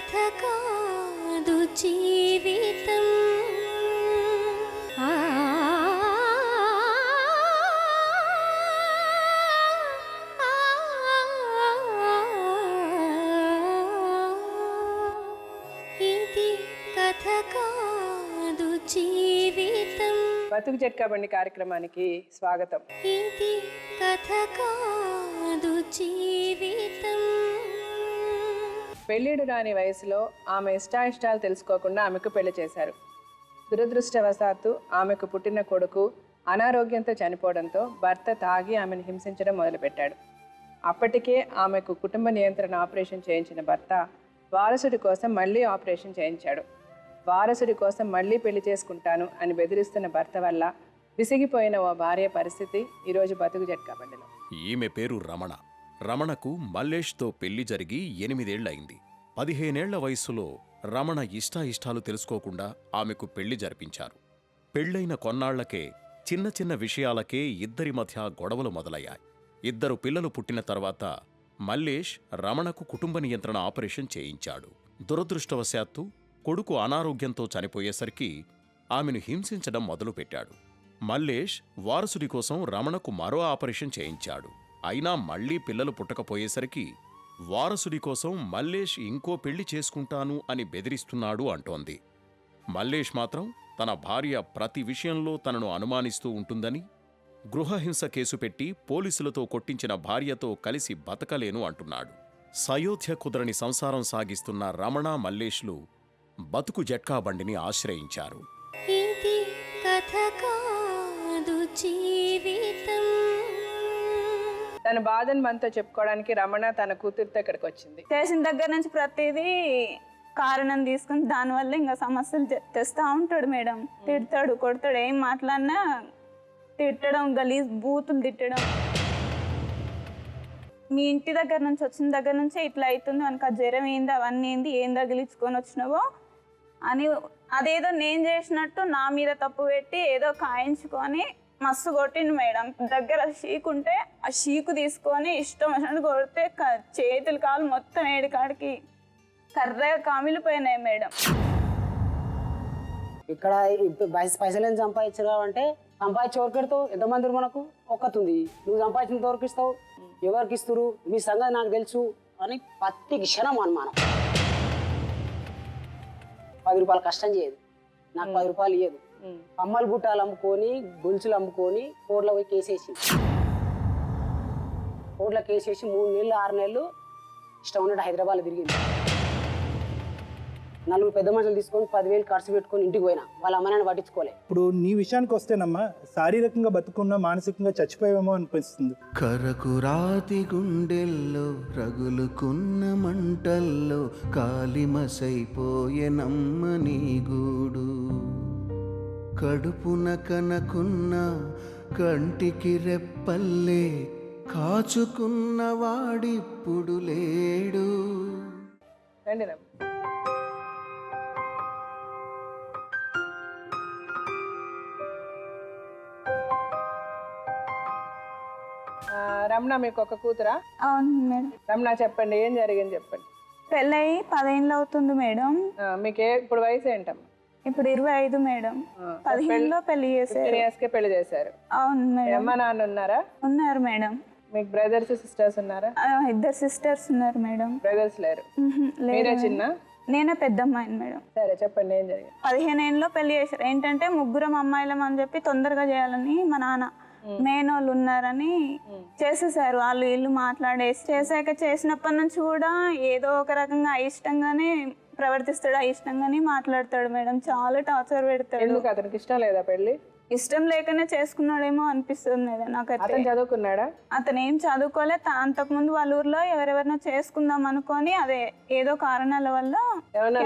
కథ కాదు జీవితం. ఇది కథ కాదు జీవితం. బతుకు జట్కా బండి కార్యక్రమానికి స్వాగతం. ఇది కథ కాదు జీవితం. పెళ్ళిడు రాని వయసులో ఆమె ఇష్టాయిష్టాలు తెలుసుకోకుండా ఆమెకు పెళ్లి చేశారు. దురదృష్టవశాత్తు ఆమెకు పుట్టిన కొడుకు అనారోగ్యంతో చనిపోవడంతో భర్త తాగి ఆమెను హింసించడం మొదలుపెట్టాడు. అప్పటికే ఆమెకు కుటుంబ నియంత్రణ ఆపరేషన్ చేయించిన భర్త వారసుడి కోసం మళ్ళీ ఆపరేషన్ చేయించాడు. వారసుడి కోసం మళ్ళీ పెళ్లి చేసుకుంటాను అని బెదిరిస్తున్న భర్త వల్ల విసిగిపోయిన ఓ భార్య పరిస్థితి ఈరోజు బతుకు జట్కా బండిలో. ఈమె పేరు రమణ. రమణకు మల్లేష్తో పెళ్లి జరిగి 8 ఏళ్లయింది. 15 ఏళ్ల వయస్సులో రమణ ఇష్టాయిష్టాలు తెలుసుకోకుండా ఆమెకు పెళ్లి జరిపించారు. పెళ్లైన కొన్నాళ్లకే చిన్న చిన్న విషయాలకే ఇద్దరి మధ్య గొడవలు మొదలయ్యాయి. 2 పిల్లలు పుట్టిన తర్వాత మల్లేష్ రమణకు కుటుంబ నియంత్రణ ఆపరేషన్ చేయించాడు. దురదృష్టవశాత్తు కొడుకు అనారోగ్యంతో చనిపోయేసరికి ఆమెను హింసించడం మొదలుపెట్టాడు. మల్లేష్ వారసుడి కోసం రమణకు మరో ఆపరేషన్ చేయించాడు. అయినా మళ్లీ పిల్లలు పుట్టకపోయేసరికి వారసుడి కోసం మల్లేష్ ఇంకో పెళ్లి చేసుకుంటాను అని బెదిరిస్తున్నాడు అంటోంది. మల్లేష్ మాత్రం తన భార్య ప్రతి విషయంలో తనను అనుమానిస్తూ ఉంటుందని, గృహహింస కేసు పెట్టి పోలీసులతో కొట్టించిన భార్యతో కలిసి బతకలేను అంటున్నాడు. సయోధ్య కుదరని సంసారం సాగిస్తున్న రమణ మల్లేష్లు బతుకు జట్కా బండిని ఆశ్రయించారు. ఇది కథ కాదు జీవితం. తన బాధను మనతో చెప్పుకోవడానికి రమణ తన కూతురుతో ఇక్కడికి వచ్చింది. చేసిన దగ్గర నుంచి ప్రతిదీ కారణం తీసుకుని దానివల్ల ఇంకా సమస్యలు తెస్తా ఉంటాడు మేడం. తిడతాడు, కొడతాడు, ఏం మాట్లాడినా తిట్టడం, గలీజ్ బూతులు తిట్టడం. మీ ఇంటి దగ్గర నుంచి వచ్చిన దగ్గర నుంచే ఇట్లా అవుతుంది, మనకు ఆ జ్వరం ఏంది, అవన్నీ ఏంది, ఏం తగిలించుకొని వచ్చినావో అని అదేదో నేను చేసినట్టు నా మీద తప్పు పెట్టి ఏదో కాయించుకొని మస్తు కొట్టిండు మేడం. దగ్గర షీకు ఉంటే ఆ షీకు తీసుకొని ఇష్టం వచ్చినట్టు కొడితే చేతులు కాలు మొత్తం ఏడికాడికి కర్రగా కామిలిపోయినాయి మేడం. ఇక్కడ పైసలు ఏం సంపాదించరా అంటే సంపాదించి ఎవరికి పెడతావు, ఎంతమంది మనకు ఒక్కతుంది, నువ్వు సంపాదించిన ఎవరికి ఇస్తావు, ఎవరికి ఇస్తారు, మీ సంగతి నాకు తెలుసు అని ప్రతి క్షణం అనుమానం. 10 రూపాయలు కష్టం చేయదు, నాకు 10 రూపాయలు ఇయ్యదు. కమ్మలు బుట్టాలు అమ్ముకొని, గొలుసులు అమ్ముకొని కోర్టులో పోయి కేసేసి, కోర్టులో కేసేసి 3 నెలలు 6 నెలలు ఇష్టం ఉన్నట్టు హైదరాబాద్లో తిరిగింది. 4 పెద్ద మనుషులు తీసుకొని 10,000 ఖర్చు పెట్టుకొని ఇంటికి పోయినా వాళ్ళ అమ్మనాన్ని పట్టించుకోలే. ఇప్పుడు నీ విషయానికి వస్తేనమ్మా, శారీరకంగా బతుకున్నా మానసికంగా చచ్చిపోయేమో అనిపిస్తుంది. కరకురాతి గుండెల్లో రగులుకున్న మంటల్లో కాలిమసైపోయే నమ్మని గూడు, కడుపున కనకున్న కంటికి రెప్పల్లే కాచుకున్న వాడిప్పుడు లేడు. రండి రమణ, మీకు ఒక కూతురా? అవును మేడం. రమణ చెప్పండి, ఏం జరిగింది చెప్పండి. పెళ్ళయి 10 ఏళ్ళు అవుతుంది మేడం. మీకు ఇప్పుడు వయసు ఏంటమ్మా? ఇప్పుడు 25 మేడం. 15లో పెళ్లి చేశారు. పెళ్లి చేశారు. అవును మేడం. అమ్మ నాన్న ఉన్నారా? ఉన్నారు మేడం. మీకు బ్రదర్స్ సిస్టర్స్ ఉన్నారా? 2 సిస్టర్స్ ఉన్నారు మేడం. బ్రదర్స్ లేరు. మీరే చిన్న? నేనే పెద్దమ్మాయిని మేడం. సరే చెప్పండి, ఏం జరిగింది? 15 ఏళ్ళలో పెళ్లి చేశారు. ఏంటంటే 3 అమ్మాయిలం అని చెప్పి తొందరగా చేయాలని మా నాన్న మేనోళ్ళు ఉన్నారని చేసేసారు. వాళ్ళు ఇల్లు మాట్లాడేసి చేశాక చేసినప్పటి నుంచి కూడా ఏదో ఒక రకంగా అయిష్టంగానే ప్రవర్తిస్తాడు, అయిష్టంగానే మాట్లాడతాడు మేడం. చాలా టార్చర్ పెడతాడు. ఎందుకు అతనికి ఇష్టం లేదా పెళ్లి? ఇష్టం లేకనే చేసుకున్నాడేమో అనిపిస్తుంది మేడం నాకైతే. అతను చదువుకున్నాడా? అతను ఏం చదువుకోలే. అంతకుముందు వాళ్ళ ఊర్లో ఎవరెవరినో చేసుకుందాం అనుకొని అదే ఏదో కారణాల వల్ల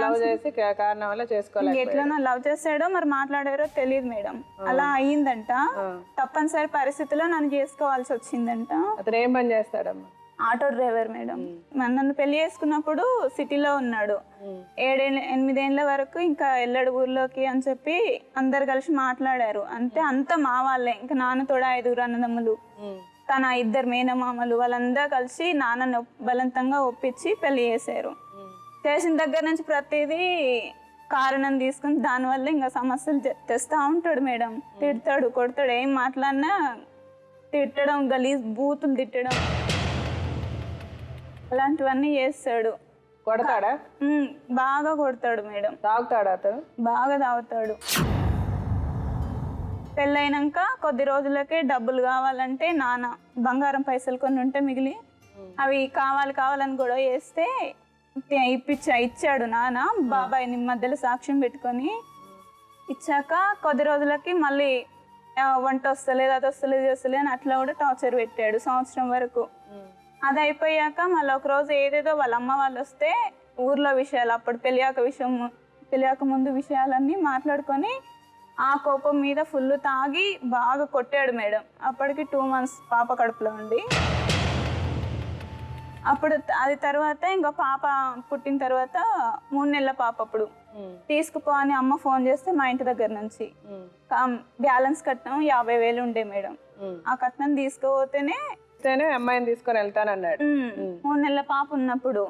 లవ్ చేసి కారణం వల్ల చేసుకోలేదు. ఎట్లనో లవ్ చేసాడో మరి మాట్లాడారో తెలియదు మేడం. అలా అయ్యిందంట. తప్పనిసరి పరిస్థితిలో నన్ను చేసుకోవాల్సి వచ్చిందంట. అతను ఏం పని చేస్తాడమ్మా? Auto driver madam. నన్ను పెళ్లి చేసుకున్నప్పుడు సిటీలో ఉన్నాడు. 7-8 ఏళ్ళ వరకు ఇంకా వెళ్ళాడు ఊర్లోకి అని చెప్పి అందరు కలిసి మాట్లాడారు. అంతా మా వాళ్ళే. ఇంకా నాన్న తోడ 5 అన్నదమ్ములు, తన 2 మేనమామలు, వాళ్ళందరూ కలిసి నాన్నను బలవంతంగా ఒప్పించి పెళ్లి చేశారు. చేసిన దగ్గర నుంచి ప్రతిదీ కారణం తీసుకుని దానివల్ల ఇంకా సమస్యలు తెస్తూ ఉంటాడు మేడం. తిడతాడు, కొడతాడు, ఏం మాట్లాడినా తిట్టడం, గలీజ్ బూతులు తిట్టడం అలాంటివన్నీ చేస్తాడు. కొడతాడా? బాగా కొడతాడు మేడం. తాగుతాడా అతను? బాగా తాగుతాడు. పెళ్ళైనాక కొద్ది రోజులకే డబ్బులు కావాలంటే నాన్న బంగారం పైసలు కొన్ని ఉంటే మిగిలి అవి కావాలని గొడవ చేస్తే ఇచ్చాడు నాన్న. బాబాయ్ని మధ్యలో సాక్ష్యం పెట్టుకొని ఇచ్చాక కొద్ది రోజులకి మళ్ళీ వంట వస్తలేదు, అది వస్తలేదు, ఇది వస్తలేదు అని అట్లా కూడా టార్చర్ పెట్టాడు సంవత్సరం వరకు. అది అయిపోయాక మళ్ళీ ఒకరోజు ఏదేదో వాళ్ళ అమ్మ వాళ్ళు వస్తే ఊర్లో విషయాలు, అప్పుడు తెలియక ముందు విషయాలన్నీ మాట్లాడుకొని ఆ కోపం మీద ఫుల్ తాగి బాగా కొట్టాడు మేడం. అప్పటికి 2 months పాప కడుపులో ఉండి, అప్పుడు అది తర్వాత ఇంకా పాప పుట్టిన తర్వాత 3 నెలల పాప అప్పుడు తీసుకుపో అని అమ్మ ఫోన్ చేస్తే మా ఇంటి దగ్గర నుంచి బ్యాలెన్స్ కట్నం 50,000 ఉండే మేడం. ఆ కట్నం తీసుకుపోతేనే అమ్మాయిని తీసుకొని వెళ్తానన్నాడు. 3 నెలల పాప ఉన్నప్పుడు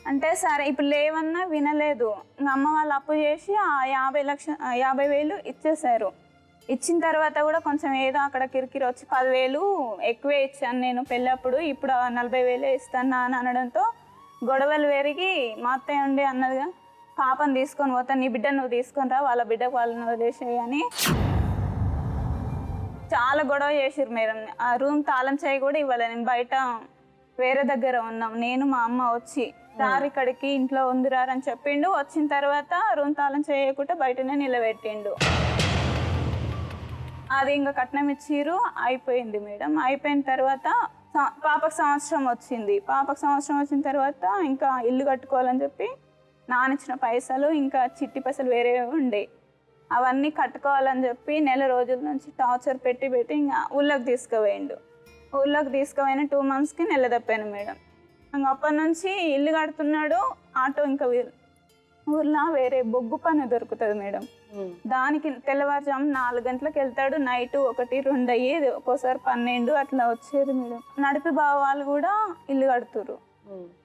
అంటే సరే ఇప్పుడు లేవన్నా వినలేదు. ఇంకా అమ్మ వాళ్ళు అప్పు చేసి ఆ 50,000 ఇచ్చేసారు. ఇచ్చిన తర్వాత కూడా కొంచెం ఏదో అక్కడ కిరికిరి వచ్చి 10,000 ఎక్కువే ఇచ్చాను నేను పెళ్ళప్పుడు, ఇప్పుడు 40,000 ఇస్తాను అని అనడంతో గొడవలు పెరిగి మా అత్తయ్య ఉండి అన్నదిగా పాపను తీసుకొని పోతా, నీ బిడ్డ నువ్వు తీసుకొని రా, వాళ్ళ బిడ్డకు వాళ్ళని వదిలేసేయి అని చాలా గొడవ చేసిర్రు మేడం. ఆ రూమ్ తాళం చేయి కూడా ఇవ్వాలి. నేను బయట వేరే దగ్గర ఉన్నాం, నేను మా అమ్మ వచ్చి రారు ఇక్కడికి ఇంట్లో ఉందిరారని చెప్పిండు. వచ్చిన తర్వాత రూమ్ తాళం చేయకుండా బయటనే నిలబెట్టిండు. అది ఇంకా కట్నం ఇచ్చిర్రు, అయిపోయింది మేడం. అయిపోయిన తర్వాత పాపకు సంవత్సరం వచ్చింది. పాపకు సంవత్సరం వచ్చిన తర్వాత ఇంకా ఇల్లు కట్టుకోవాలని చెప్పి నానిచ్చిన పైసలు ఇంకా చిట్టి పైసలు వేరే ఉండే, అవన్నీ కట్టుకోవాలని చెప్పి నెల రోజుల నుంచి టార్చర్ పెట్టి ఇంకా ఊళ్ళోకి తీసుకుపోయిండు. ఊళ్ళోకి తీసుకుపోయిన 2 monthsకి నెల తప్పాను మేడం. ఇంకా అప్పటి నుంచి ఇల్లు కడుతున్నాడు. ఆటో ఇంకా ఊర్లో వేరే బొగ్గు పని దొరుకుతుంది మేడం, దానికి తెల్లవారుజాము 4 గంటలకు వెళ్తాడు. నైట్ 1, 2 అయ్యేది, ఒక్కోసారి 12 అట్లా వచ్చేది మేడం. నడిపి బావ వాళ్ళు కూడా ఇల్లు కడుతురు.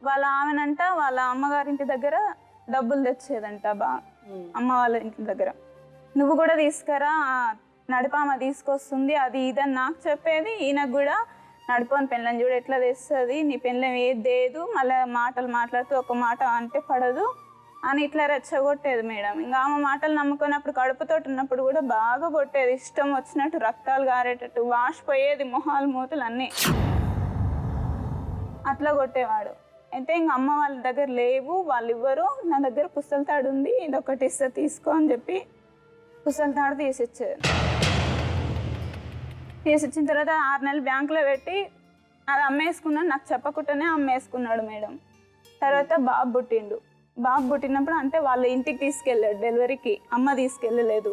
వాళ్ళ ఆమెనంట వాళ్ళ అమ్మగారింటి దగ్గర డబ్బులు తెచ్చేదంట అమ్మ వాళ్ళ ఇంటి దగ్గర. నువ్వు కూడా తీసుకురా, నడిపామ తీసుకొస్తుంది అది ఇదని నాకు చెప్పేది. ఈయనకు కూడా నడిపోని పెళ్ళని చూడు ఎట్లా తెస్తుంది, నీ పెళ్ళం ఏది లేదు, మళ్ళీ మాటలు మాట్లాడుతూ ఒక మాట అంటే పడదు అని ఇట్లా రెచ్చగొట్టేది మేడం. ఇంకా ఆమె మాటలు నమ్ముకున్నప్పుడు కడుపుతోటి ఉన్నప్పుడు కూడా బాగా కొట్టేది, ఇష్టం వచ్చినట్టు రక్తాలు గారేటట్టు వాసిపోయేది మొహాలు మూతులు అన్నీ అట్లా కొట్టేవాడు. అయితే ఇంక అమ్మ వాళ్ళ దగ్గర లేవు, వాళ్ళు ఇవ్వరు, నా దగ్గర పుస్తల తాడు ఉంది, ఇది ఒకటి ఇస్తే తీసుకో అని చెప్పి పుస్తల తాడు తీసిచ్చారు. తీసిచ్చిన తర్వాత 6 నెలలు బ్యాంకులో పెట్టి అది అమ్మేసుకున్నాడు. నాకు చెప్పకుండానే అమ్మేసుకున్నాడు మేడం. తర్వాత బాబు పుట్టిండు. బాబు పుట్టినప్పుడు అంటే వాళ్ళ ఇంటికి తీసుకెళ్ళాడు డెలివరీకి, అమ్మ తీసుకెళ్ళలేదు.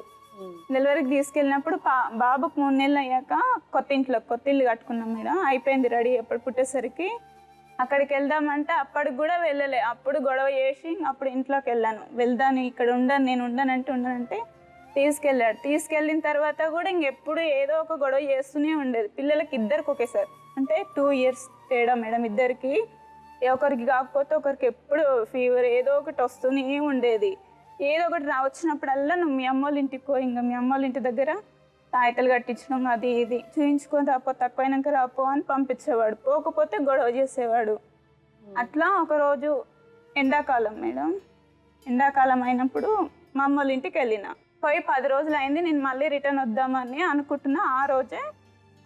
డెలివరీకి తీసుకెళ్ళినప్పుడు బాబుకు 3 నెలలు అయ్యాక కొత్త ఇల్లు కట్టుకున్నాం మేడం. అయిపోయింది రెడీ. ఎప్పుడు పుట్టేసరికి అక్కడికి వెళ్దామంటే అప్పటికి కూడా వెళ్ళలే. అప్పుడు గొడవ చేసి అప్పుడు ఇంట్లోకి వెళ్ళాను. వెళ్దాను, ఇక్కడ ఉండను, నేను ఉండనంటే తీసుకెళ్ళాడు. తీసుకెళ్ళిన తర్వాత కూడా ఇంకెప్పుడు ఏదో ఒక గొడవ చేస్తూనే ఉండేది. పిల్లలకి ఇద్దరికి ఒకేసారి అంటే 2 years తేడా మేడం ఇద్దరికి. ఒకరికి కాకపోతే ఒకరికి ఎప్పుడు ఫీవర్ ఏదో ఒకటి వస్తూనే ఉండేది. ఏదో ఒకటి వచ్చినప్పుడల్లా నువ్వు మీ అమ్మోళ్ళ ఇంటికి పో, ఇంకా మీ అమ్మోళ్ళ ఇంటి దగ్గర తాయితలు కట్టించడం అది ఇది చూయించుకొని రాపో, తక్కువైనాక రాపో అని పంపించేవాడు. పోకపోతే గొడవ చేసేవాడు. అట్లా ఒకరోజు ఎండాకాలం మేడం, ఎండాకాలం అయినప్పుడు మా అమ్మోళ్ళ ఇంటికి వెళ్ళిన. పోయి 10 రోజులు అయింది. నేను మళ్ళీ రిటర్న్ వద్దామని అనుకుంటున్నా. ఆ రోజే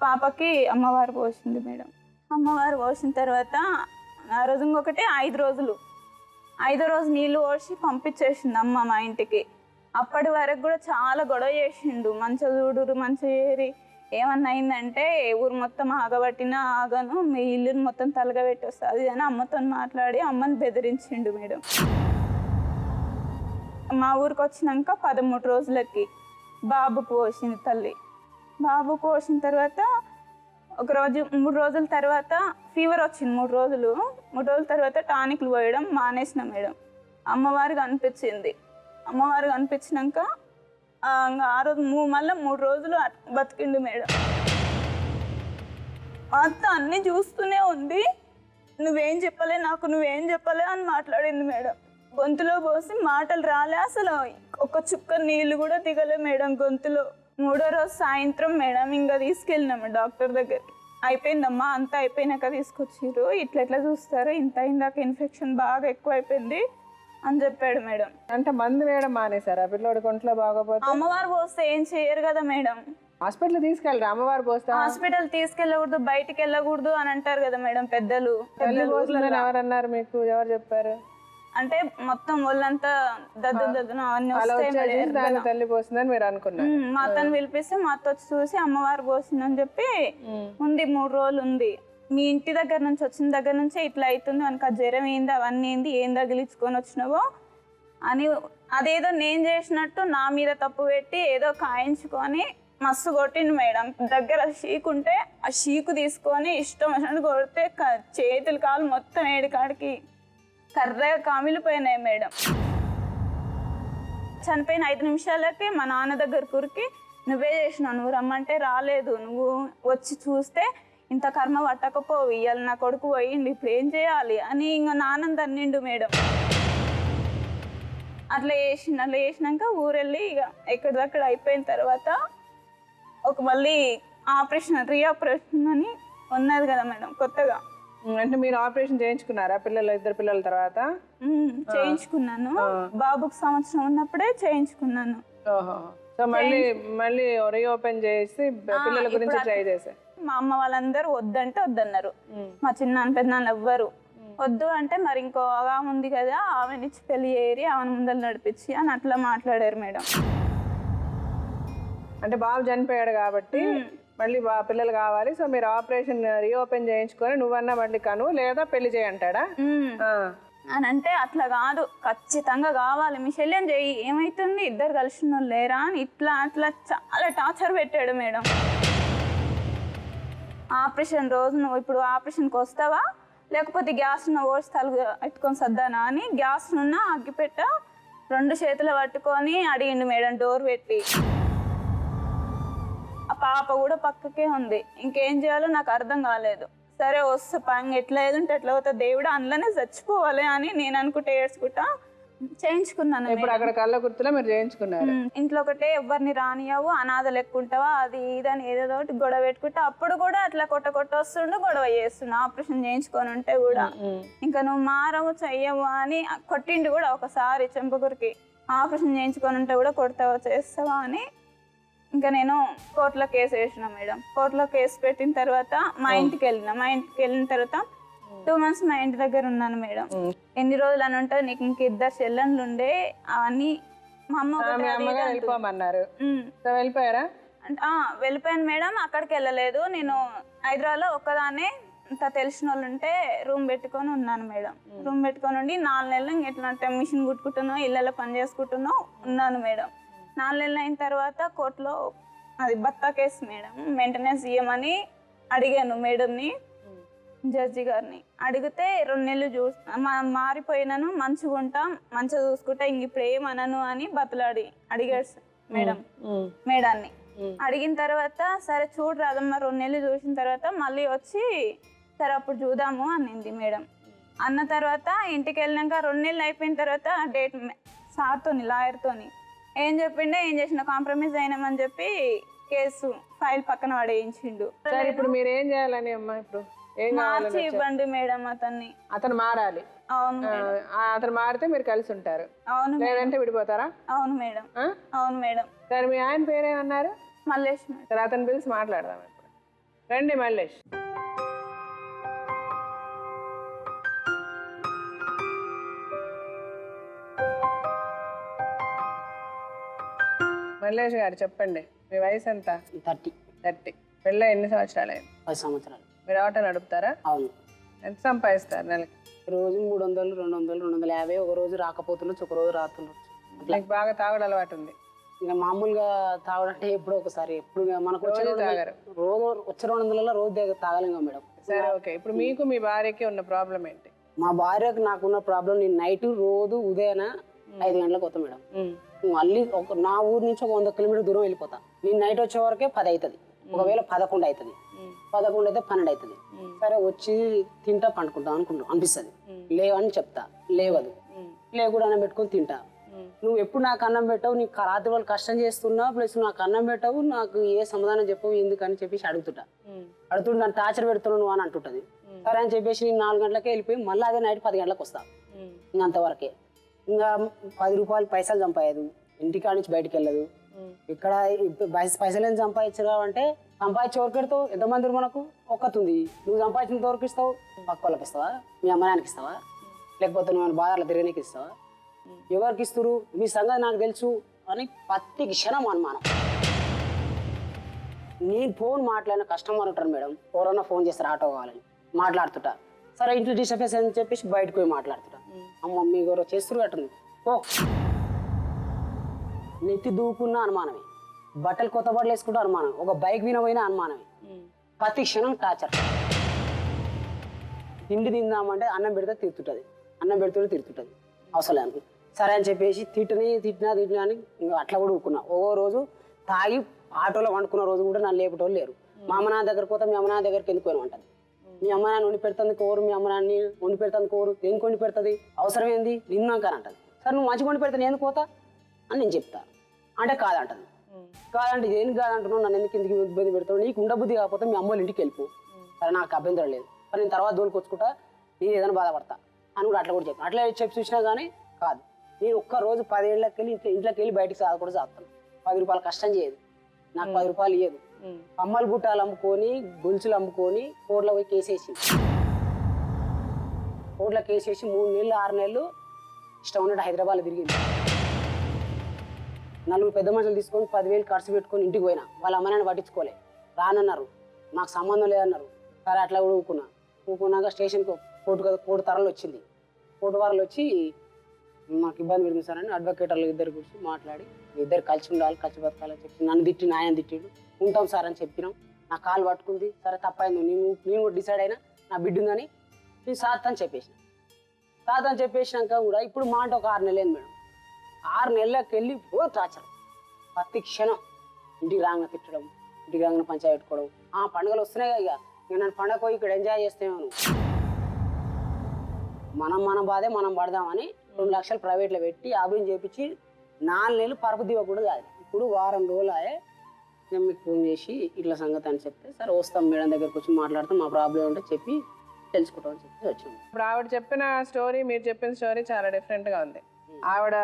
పాపకి అమ్మవారు పోసింది మేడం. అమ్మవారు పోసిన తర్వాత ఆ రోజు ఇంకొకటి 5 రోజులు, 5వ రోజు నీళ్ళు పోసి పంపించేసింది అమ్మ మా ఇంటికి. అప్పటి వరకు కూడా చాలా గొడవ చేసిండు, మంచిగా చూడురు, మంచిగా ఏరి, ఏమన్నా అయిందంటే ఊరు మొత్తం ఆగబట్టినా ఆగను, మీ ఇల్లుని మొత్తం తలగబెట్టి వస్తుంది అని అమ్మతో మాట్లాడి అమ్మని బెదిరించిండు మేడం. మా ఊరికి వచ్చినాక 13 రోజులకి బాబుకు పోసింది తల్లి. బాబుకు పోసిన తర్వాత ఒకరోజు 3 రోజుల తర్వాత ఫీవర్ వచ్చింది. 3 రోజుల తర్వాత టానిక్లు పోయడం మానేసిన మేడం. అమ్మవారికి అనిపించింది. అమ్మవారికి అనిపించినాక ఆ రోజు మళ్ళీ 3 రోజులు బతికిండు మేడం. అత్త అన్నీ చూస్తూనే ఉంది. నువ్వేం చెప్పలే నాకు, నువ్వేం చెప్పలే అని మాట్లాడింది మేడం. గొంతులో పోసి మాటలు రాలే, అసలు ఒక చుక్క నీళ్ళు కూడా దిగలే మేడం గొంతులో. 3వ రోజు సాయంత్రం మేడం ఇంకా తీసుకెళ్ళినాము డాక్టర్ దగ్గరికి. అయిపోయిందమ్మా, అంతా అయిపోయినాక తీసుకొచ్చిర్రు, ఇట్లా చూస్తారు, ఇంత ఇందాక ఇన్ఫెక్షన్ బాగా ఎక్కువ అయిపోయింది అని చెప్పాడు మేడం. అంటే మందు వేయడం మానేశారు ఆ పిల్లోడి కొంట్లో బాగోపోతే? అమ్మవారు పోస్తే ఏం చేయరు కదా మేడం. హాస్పిటల్ తీసుకెళ్ళరా? అమ్మవారు పోస్తా హాస్పిటల్ తీసుకెళ్ళకూడదు, బయటికి వెళ్ళకూడదు అని అంటారు కదా మేడం పెద్దలు. తల్లి పోస్తుందని ఎవరన్నారు మీకు? ఎవరు చెప్పారు? అంటే మొత్తం ఒళ్ళంతా దద్దును అవన్నీ అలా వస్తాయి వచ్చేసి మేడం. దాని తల్లి పోస్తుందని మీరు అనుకున్నారు. మా అత్తను పిలిపిస్తే మా అత్త వచ్చి చూసి అమ్మవారు పోసిందని చెప్పి ఉంది, 3 రోజులు ఉంది. మీ ఇంటి దగ్గర నుంచి వచ్చిన దగ్గర నుంచే ఇట్లా అవుతుంది అనుక, జ్వరం ఏంది, అవన్నీ ఏంది, ఏం తగిలించుకొని వచ్చినావో అని అదేదో నేను చేసినట్టు నా మీద తప్పు పెట్టి ఏదో కాయించుకొని మస్తు కొట్టిండు మేడం. దగ్గర షీకు ఉంటే ఆ షీకు తీసుకొని ఇష్టం వచ్చినట్టు కొడితే చేతులు కాలు మొత్తం ఏడికాడికి కర్రగా కామిలిపోయినాయి మేడం. చనిపోయిన 5 నిమిషాలకే మా నాన్న దగ్గర కురికి, నువ్వే చేసినావు, నువ్వు రమ్మంటే రాలేదు, నువ్వు వచ్చి చూస్తే ఇంత కర్మ పట్టకపోవు, ఇవాళ నా కొడుకు పోయిండు, ఇప్పుడు ఏం చేయాలి అని ఇంకా నాన్న తన్నిండు మేడం. అట్లా చేసినాక ఊరెళ్ళి ఇక ఎక్కడిదక్కడ అయిపోయిన తర్వాత ఒక మళ్ళీ ఆపరేషన్, రీఆపరేషన్ అని ఉన్నది కదా మేడం కొత్తగా. అంటే మీరు ఆపరేషన్ చేయించుకున్నారా 2 పిల్లల తర్వాత? చేయించుకున్నాను, బాబుకు 1 సంవత్సరం ఉన్నప్పుడే చేయించుకున్నాను. సో మళ్ళీ రీఓపెన్ చేసి పిల్లల గురించి ట్రై చేశారు. మా అమ్మ వాళ్ళందరూ వద్దంటే వద్దన్నారు. మా చిన్నాన్న పెద్దనాన్న ఎవ్వరు వద్దు అంటే, మరి ఇంకో ఆమె ఉంది కదా, ఆమెనిచ్చి పెళ్లి చేయరి, ఆమెను ముందర నడిపించి అని అట్లా మాట్లాడారు మేడం. అంటే బాబు చనిపోయాడు కాబట్టి మళ్ళీ పిల్లలు కావాలి, సో మీరు ఆపరేషన్ రీఓపెన్ చేయించుకొని నువ్వన్నా మళ్ళీ కను, లేదా పెళ్లి చేయంటాడా అని అంటే, అట్లా కాదు, ఖచ్చితంగా కావాలి, మీ శల్యం చెయ్యి, ఏమైతుంది, ఇద్దరు కలిసిన వాళ్ళు లేరా అని ఇట్లా అట్లా చాలా టార్చర్ పెట్టాడు మేడం. ఆపరేషన్ రోజు నువ్వు ఇప్పుడు ఆపరేషన్కి వస్తావా, లేకపోతే గ్యాస్ ఓసి తలుగు పెట్టుకొని సర్దానా అని గ్యాస్నున్న అగ్గిపెట్ట 2 చేతులు పట్టుకొని అడిగిండు మేడం డోర్ పెట్టి. ఆ పాప కూడా పక్కకే ఉంది, ఇంకేం చేయాలో నాకు అర్థం కాలేదు. సరే వస్తే పంగ ఎట్లా ఏదుంటే ఎట్లా అవుతుంది, దేవుడు అందులోనే చచ్చిపోవాలి అని నేను అనుకుంటే ఏడ్చుకుంటా చేయించుకున్నాను. ఇప్పుడు అక్కడ కళ్ళ గుర్తులో మీరు చేయించుకున్నారు. ఇంట్లో ఒకటే ఎవరిని రానియావు, అనాథ లెక్కుంటావా, అది ఇదని ఏదేదో గొడవ పెట్టుకుంటా. అప్పుడు కూడా అట్లా కొట్ట వస్తుండు, గొడవ చేస్తుండు. ఆపరేషన్ చేయించుకొని ఉంటే కూడా ఇంకా నువ్వు మారవు చెయ్యవు అని కొట్టిండు కూడా ఒకసారి చెంపగురికి. ఆపరేషన్ చేయించుకొని ఉంటే కూడా కొడతావా చేస్తావా అని ఇంకా నేను కోర్టులో కేసు వేసిన మేడం. కోర్టులో కేసు పెట్టిన తర్వాత మా ఇంటికి వెళ్ళిన తర్వాత 2 months మా ఇంటి దగ్గర ఉన్నాను మేడం. ఎన్ని రోజులు అని ఉంటే నీకు ఇంక 2 చెల్లెళ్ళు ఉండే అవన్నీ మా అమ్మ వెళ్ళిపోమన్నారు. వెళ్ళిపోయారా? వెళ్ళిపోయాను మేడం. అక్కడికి వెళ్ళలేదు, నేను హైదరాబాద్లో ఒక్కదాన్నే అంత తెలిసిన వాళ్ళు ఉంటే రూమ్ పెట్టుకొని ఉన్నాను మేడం. రూమ్ పెట్టుకొని ఉండి 4 నెలలు ఎట్లా మిషన్ కుట్టుకుంటున్నావు, ఇళ్ళలో పని చేసుకుంటున్నావు ఉన్నాను మేడం. 4 నెలలు అయిన తర్వాత కోర్టులో అది భర్త కేసు మేడం, మెయింటెనెన్స్ ఇవ్వమని అడిగాను మేడంని, జడ్జి గారిని. అడిగితే 2 నెలలు మారిపోయినాను, మంచిగా ఉంటాం, మంచిగా చూసుకుంటా, ఇంక ఇప్పుడు ఏమనను అని బతలాడి అడిగాడు మేడాన్ని. అడిగిన తర్వాత సరే చూడు రాదమ్మా, 2 నెలలు చూసిన తర్వాత మళ్ళీ వచ్చి సరే అప్పుడు చూద్దాము అనింది మేడం. అన్న తర్వాత ఇంటికి వెళ్ళినాక 2 నెలలు అయిపోయిన తర్వాత డేట్ సార్తోని లాయర్తోని ఏం చేసిన కాంప్రమైజ్ అయినామని చెప్పి కేసు ఫైల్ పక్కన పడేయించిండు. సరే ఇప్పుడు మీరు ఏం చేయాలని అమ్మా? ఇప్పుడు మార్చి ఇవ్వండి మేడం అతన్ని. అతను మారాలి. అవును, అతను మారితే మీరు కలిసి ఉంటారు. అవును, లేదంటే విడిపోతారా? అవును మేడం. అవును మేడం. సరే మీ ఆయన పేరేమన్నారు? మల్లేష్ మేడం. సరే అతను పిలిచి మాట్లాడదాం ఇప్పుడు. రండి మల్లేష్. మల్లేష్ గారు చెప్పండి, మీ వయసు ఎంత? 30. పెళ్ళి ఎన్ని సంవత్సరాలు అయింది? 10 సంవత్సరాలు. మీరు ఆటో నడుపుతారా? అవును. ఎంత సంపాదిస్తారు నెలకి? రోజు 300, 200, 250. ఒక రోజు రాకపోతుండొచ్చు, ఒక రోజు రాతుండొచ్చు. మీకు బాగా తాగుడు అలవాటు ఉంది? ఇంకా మామూలుగా తాగడంటే ఎప్పుడో ఒకసారి, ఎప్పుడు మనకు వచ్చే రోజు వచ్చే 200లలో రోజు తాగలేం మేడం. సరే ఓకే. ఇప్పుడు మీకు మీ భార్యకి ఉన్న ప్రాబ్లం ఏంటి? మా భార్యకు నాకున్న ప్రాబ్లం, నేను నైట్ రోజు ఉదయాన 5 గంటలకు వస్తాను మేడం. మళ్ళీ నా ఊరు నుంచి ఒక 100 కిలోమీటర్ దూరం వెళ్ళిపోతా. నేను నైట్ వచ్చే వరకే 10 అవుతుంది, ఒకవేళ 11 అవుతుంది, 11 అయితే 12 అవుతుంది. సరే వచ్చి తింటా పండుకుంటా అనిపిస్తుంది. లేవని చెప్తా, లేవదు. లేకుండా అన్నం పెట్టుకొని తింటా. నువ్వు ఎప్పుడు నాకు అన్నం పెట్టవు, నీకు రాత్రి వాళ్ళు కష్టం చేస్తున్నావు, ప్లస్ నాకు అన్నం పెట్టవు, నాకు ఏ సమాధానం చెప్పవు ఎందుకని చెప్పేసి అడుగుతుంటా. అడుగుతుంటే నన్ను టార్చర్ పెడుతున్నావు నువ్వు అని అంటుంటది. సరే అని చెప్పేసి నేను 4 గంటలకే వెళ్ళిపోయి మళ్ళీ అదే నైట్ 10 గంటలకు వస్తా. ఇంకా అంతవరకే. ఇంకా 10 రూపాయలు పైసలు చంపాయదు, ఇంటికాడ నుంచి బయటికి వెళ్ళదు. ఇక్కడ పైసలు ఏం సంపాదించరా అంటే సంపాదించే వరకు పెడతావు. ఎంతమంది మనకు ఒక్కతుంది. నువ్వు సంపాదించిన వరకు ఇస్తావు, పక్క వాళ్ళకి ఇస్తావా, మీ అమ్మాయికి ఇస్తావా, లేకపోతే నువ్వు బాధలు తిరగనీకి ఇస్తావా, ఎవరికి ఇస్తారు మీ సంగతి నాకు తెలుసు అని ప్రతి క్షణం అనుమానం. నేను ఫోన్ మాట్లాడిన కస్టమర్ ఉంటారు మేడం, ఎవరన్నా ఫోన్ చేస్తారు ఆటో కావాలని మాట్లాడుతుంటా. సరే ఇంట్లో డిస్టర్బెన్స్ అని చెప్పేసి బయటకు పోయి మాట్లాడుతుంటా. అమ్మ మీ ఎవరో చేస్తారు కట్టుంది ఓ నెత్తి దూకున్న అనుమానమే, బట్టలు కొత్త బట్టలు వేసుకుంటూ అనుమానం, ఒక బైక్ వినపోయినా అనుమానమే. ప్రతి క్షణం టార్చర్. తిండి తిందామంటే అన్నం పెడితే తిరుగుతుంటుంది, అన్నం పెడుతుంటే తిరుగుతుంటుంది అవసరానికి. సరే అని చెప్పేసి తిట్టినా అని అట్లా కూడా ఊరుకున్నా. ఓ రోజు తాగి ఆటోలో వండుకున్న రోజు కూడా నన్ను లేపటోళ్ళు లేరు. మా అమ్మ నాన్న దగ్గరకు పోతే మీ అమ్మ నాన్న దగ్గరికి ఎందుకు పోయినా ఉంటుంది. మీ అమ్మ నాన్న వండి పెడుతుంది కోరు, మీ అమ్మ నాన్ని వండి పెడుతుంది కోరు, దేనికి వండి పెడుతుంది, అవసరం ఏంది నిన్నాకని అంటుంది. సరే నువ్వు మంచిగా వండి పెడతాను ఎందుకు పోతా అని నేను చెప్తా. అంటే కాదంటుంది. కాదంటే దేనికి కాదంటున్నావు, నన్ను ఎందుకు ఇబ్బంది పెడతావు, నీకు ఉండబుద్ధి కాకపోతే మీ అమ్మోళ్ళ ఇంటికి వెళ్ళిపో. సరే నాకు అభ్యంతరం లేదు, మరి నేను తర్వాత దోలుకొచ్చుకుంటా, నేను ఏదైనా బాధపడతా అని కూడా అట్లా కూడా చెప్పాను. అట్లా చెప్పి చూసినా కానీ కాదు. నేను ఒక్కరోజు 10 ఏళ్ళకి వెళ్ళి ఇంట్లోకి వెళ్ళి బయటికి కూడా చేస్తాను. 10 రూపాయలు కష్టం చేయదు, నాకు 10 రూపాయలు ఇయ్యదు. కమ్మలు బుట్టాలు అమ్ముకొని గొలుసులు అమ్ముకొని కోట్ల పోయి కేసేసి కోట్ల కేసేసి 3 నెలలు 6 నెలలు ఇష్టం ఉన్నట్టు హైదరాబాద్లో తిరిగింది. 4 పెద్ద మనుషులు తీసుకొని 10,000 ఖర్చు పెట్టుకొని ఇంటికి పోయినా. వాళ్ళ అమ్మనాన్ని పట్టించుకోలే, రానన్నారు, నాకు సంబంధం లేదన్నారు. సరే అట్లా కూడా ఊకున్నాక స్టేషన్కి కోర్టు తరలు వచ్చింది. కోర్టు వారాలు వచ్చి మాకు ఇబ్బంది పెడుతుంది సార్ అని అడ్వకేటర్లు ఇద్దరు కూర్చొని మాట్లాడి ఇద్దరు కలిసి ఉండాలి, కలిసి బతకాలని చెప్పి నన్ను తిట్టి ఆయన తిట్టిండు. ఉంటాం సార్ అని చెప్పినాం. నా కాలు పట్టుకుంది. సరే తప్పైంది, నేను కూడా డిసైడ్ అయినా నా బిడ్డ ఉందని నేను సాత్ అని చెప్పేసినాక కూడా ఇప్పుడు మాట ఒక 6 నెలలు మేడం. 6 నెలలకు వెళ్ళి టార్చర్ ప్రతి క్షణం. ఇంటికి రాగానే తిట్టడం, ఇంటికి రాగానే పంచాయతీ పెట్టుకోవడం. పండుగలు వస్తున్నాయి ఇక నన్ను పండగ పోయి ఇక్కడ ఎంజాయ్ చేస్తేమను మన బాధే మనం పడదామని 2 లక్షలు ప్రైవేట్లో పెట్టి ఆపరేషన్ చేయించి 4 నెలలు పరుపు దివ కూడా కాదు. ఇప్పుడు వారం రోజులు నేను మీకు ఫోన్ చేసి ఇట్లా సంగతి అని చెప్తే సరే వస్తాం మేడం దగ్గరకు వచ్చి మాట్లాడతాం, మా ప్రాబ్లం ఉంటే చెప్పి తెలుసుకుంటాం అని చెప్పి వచ్చాము. ఇప్పుడు ఆవిడ చెప్పిన స్టోరీ మీరు చెప్పిన స్టోరీ చాలా డిఫరెంట్గా ఉంది. ఆవిడ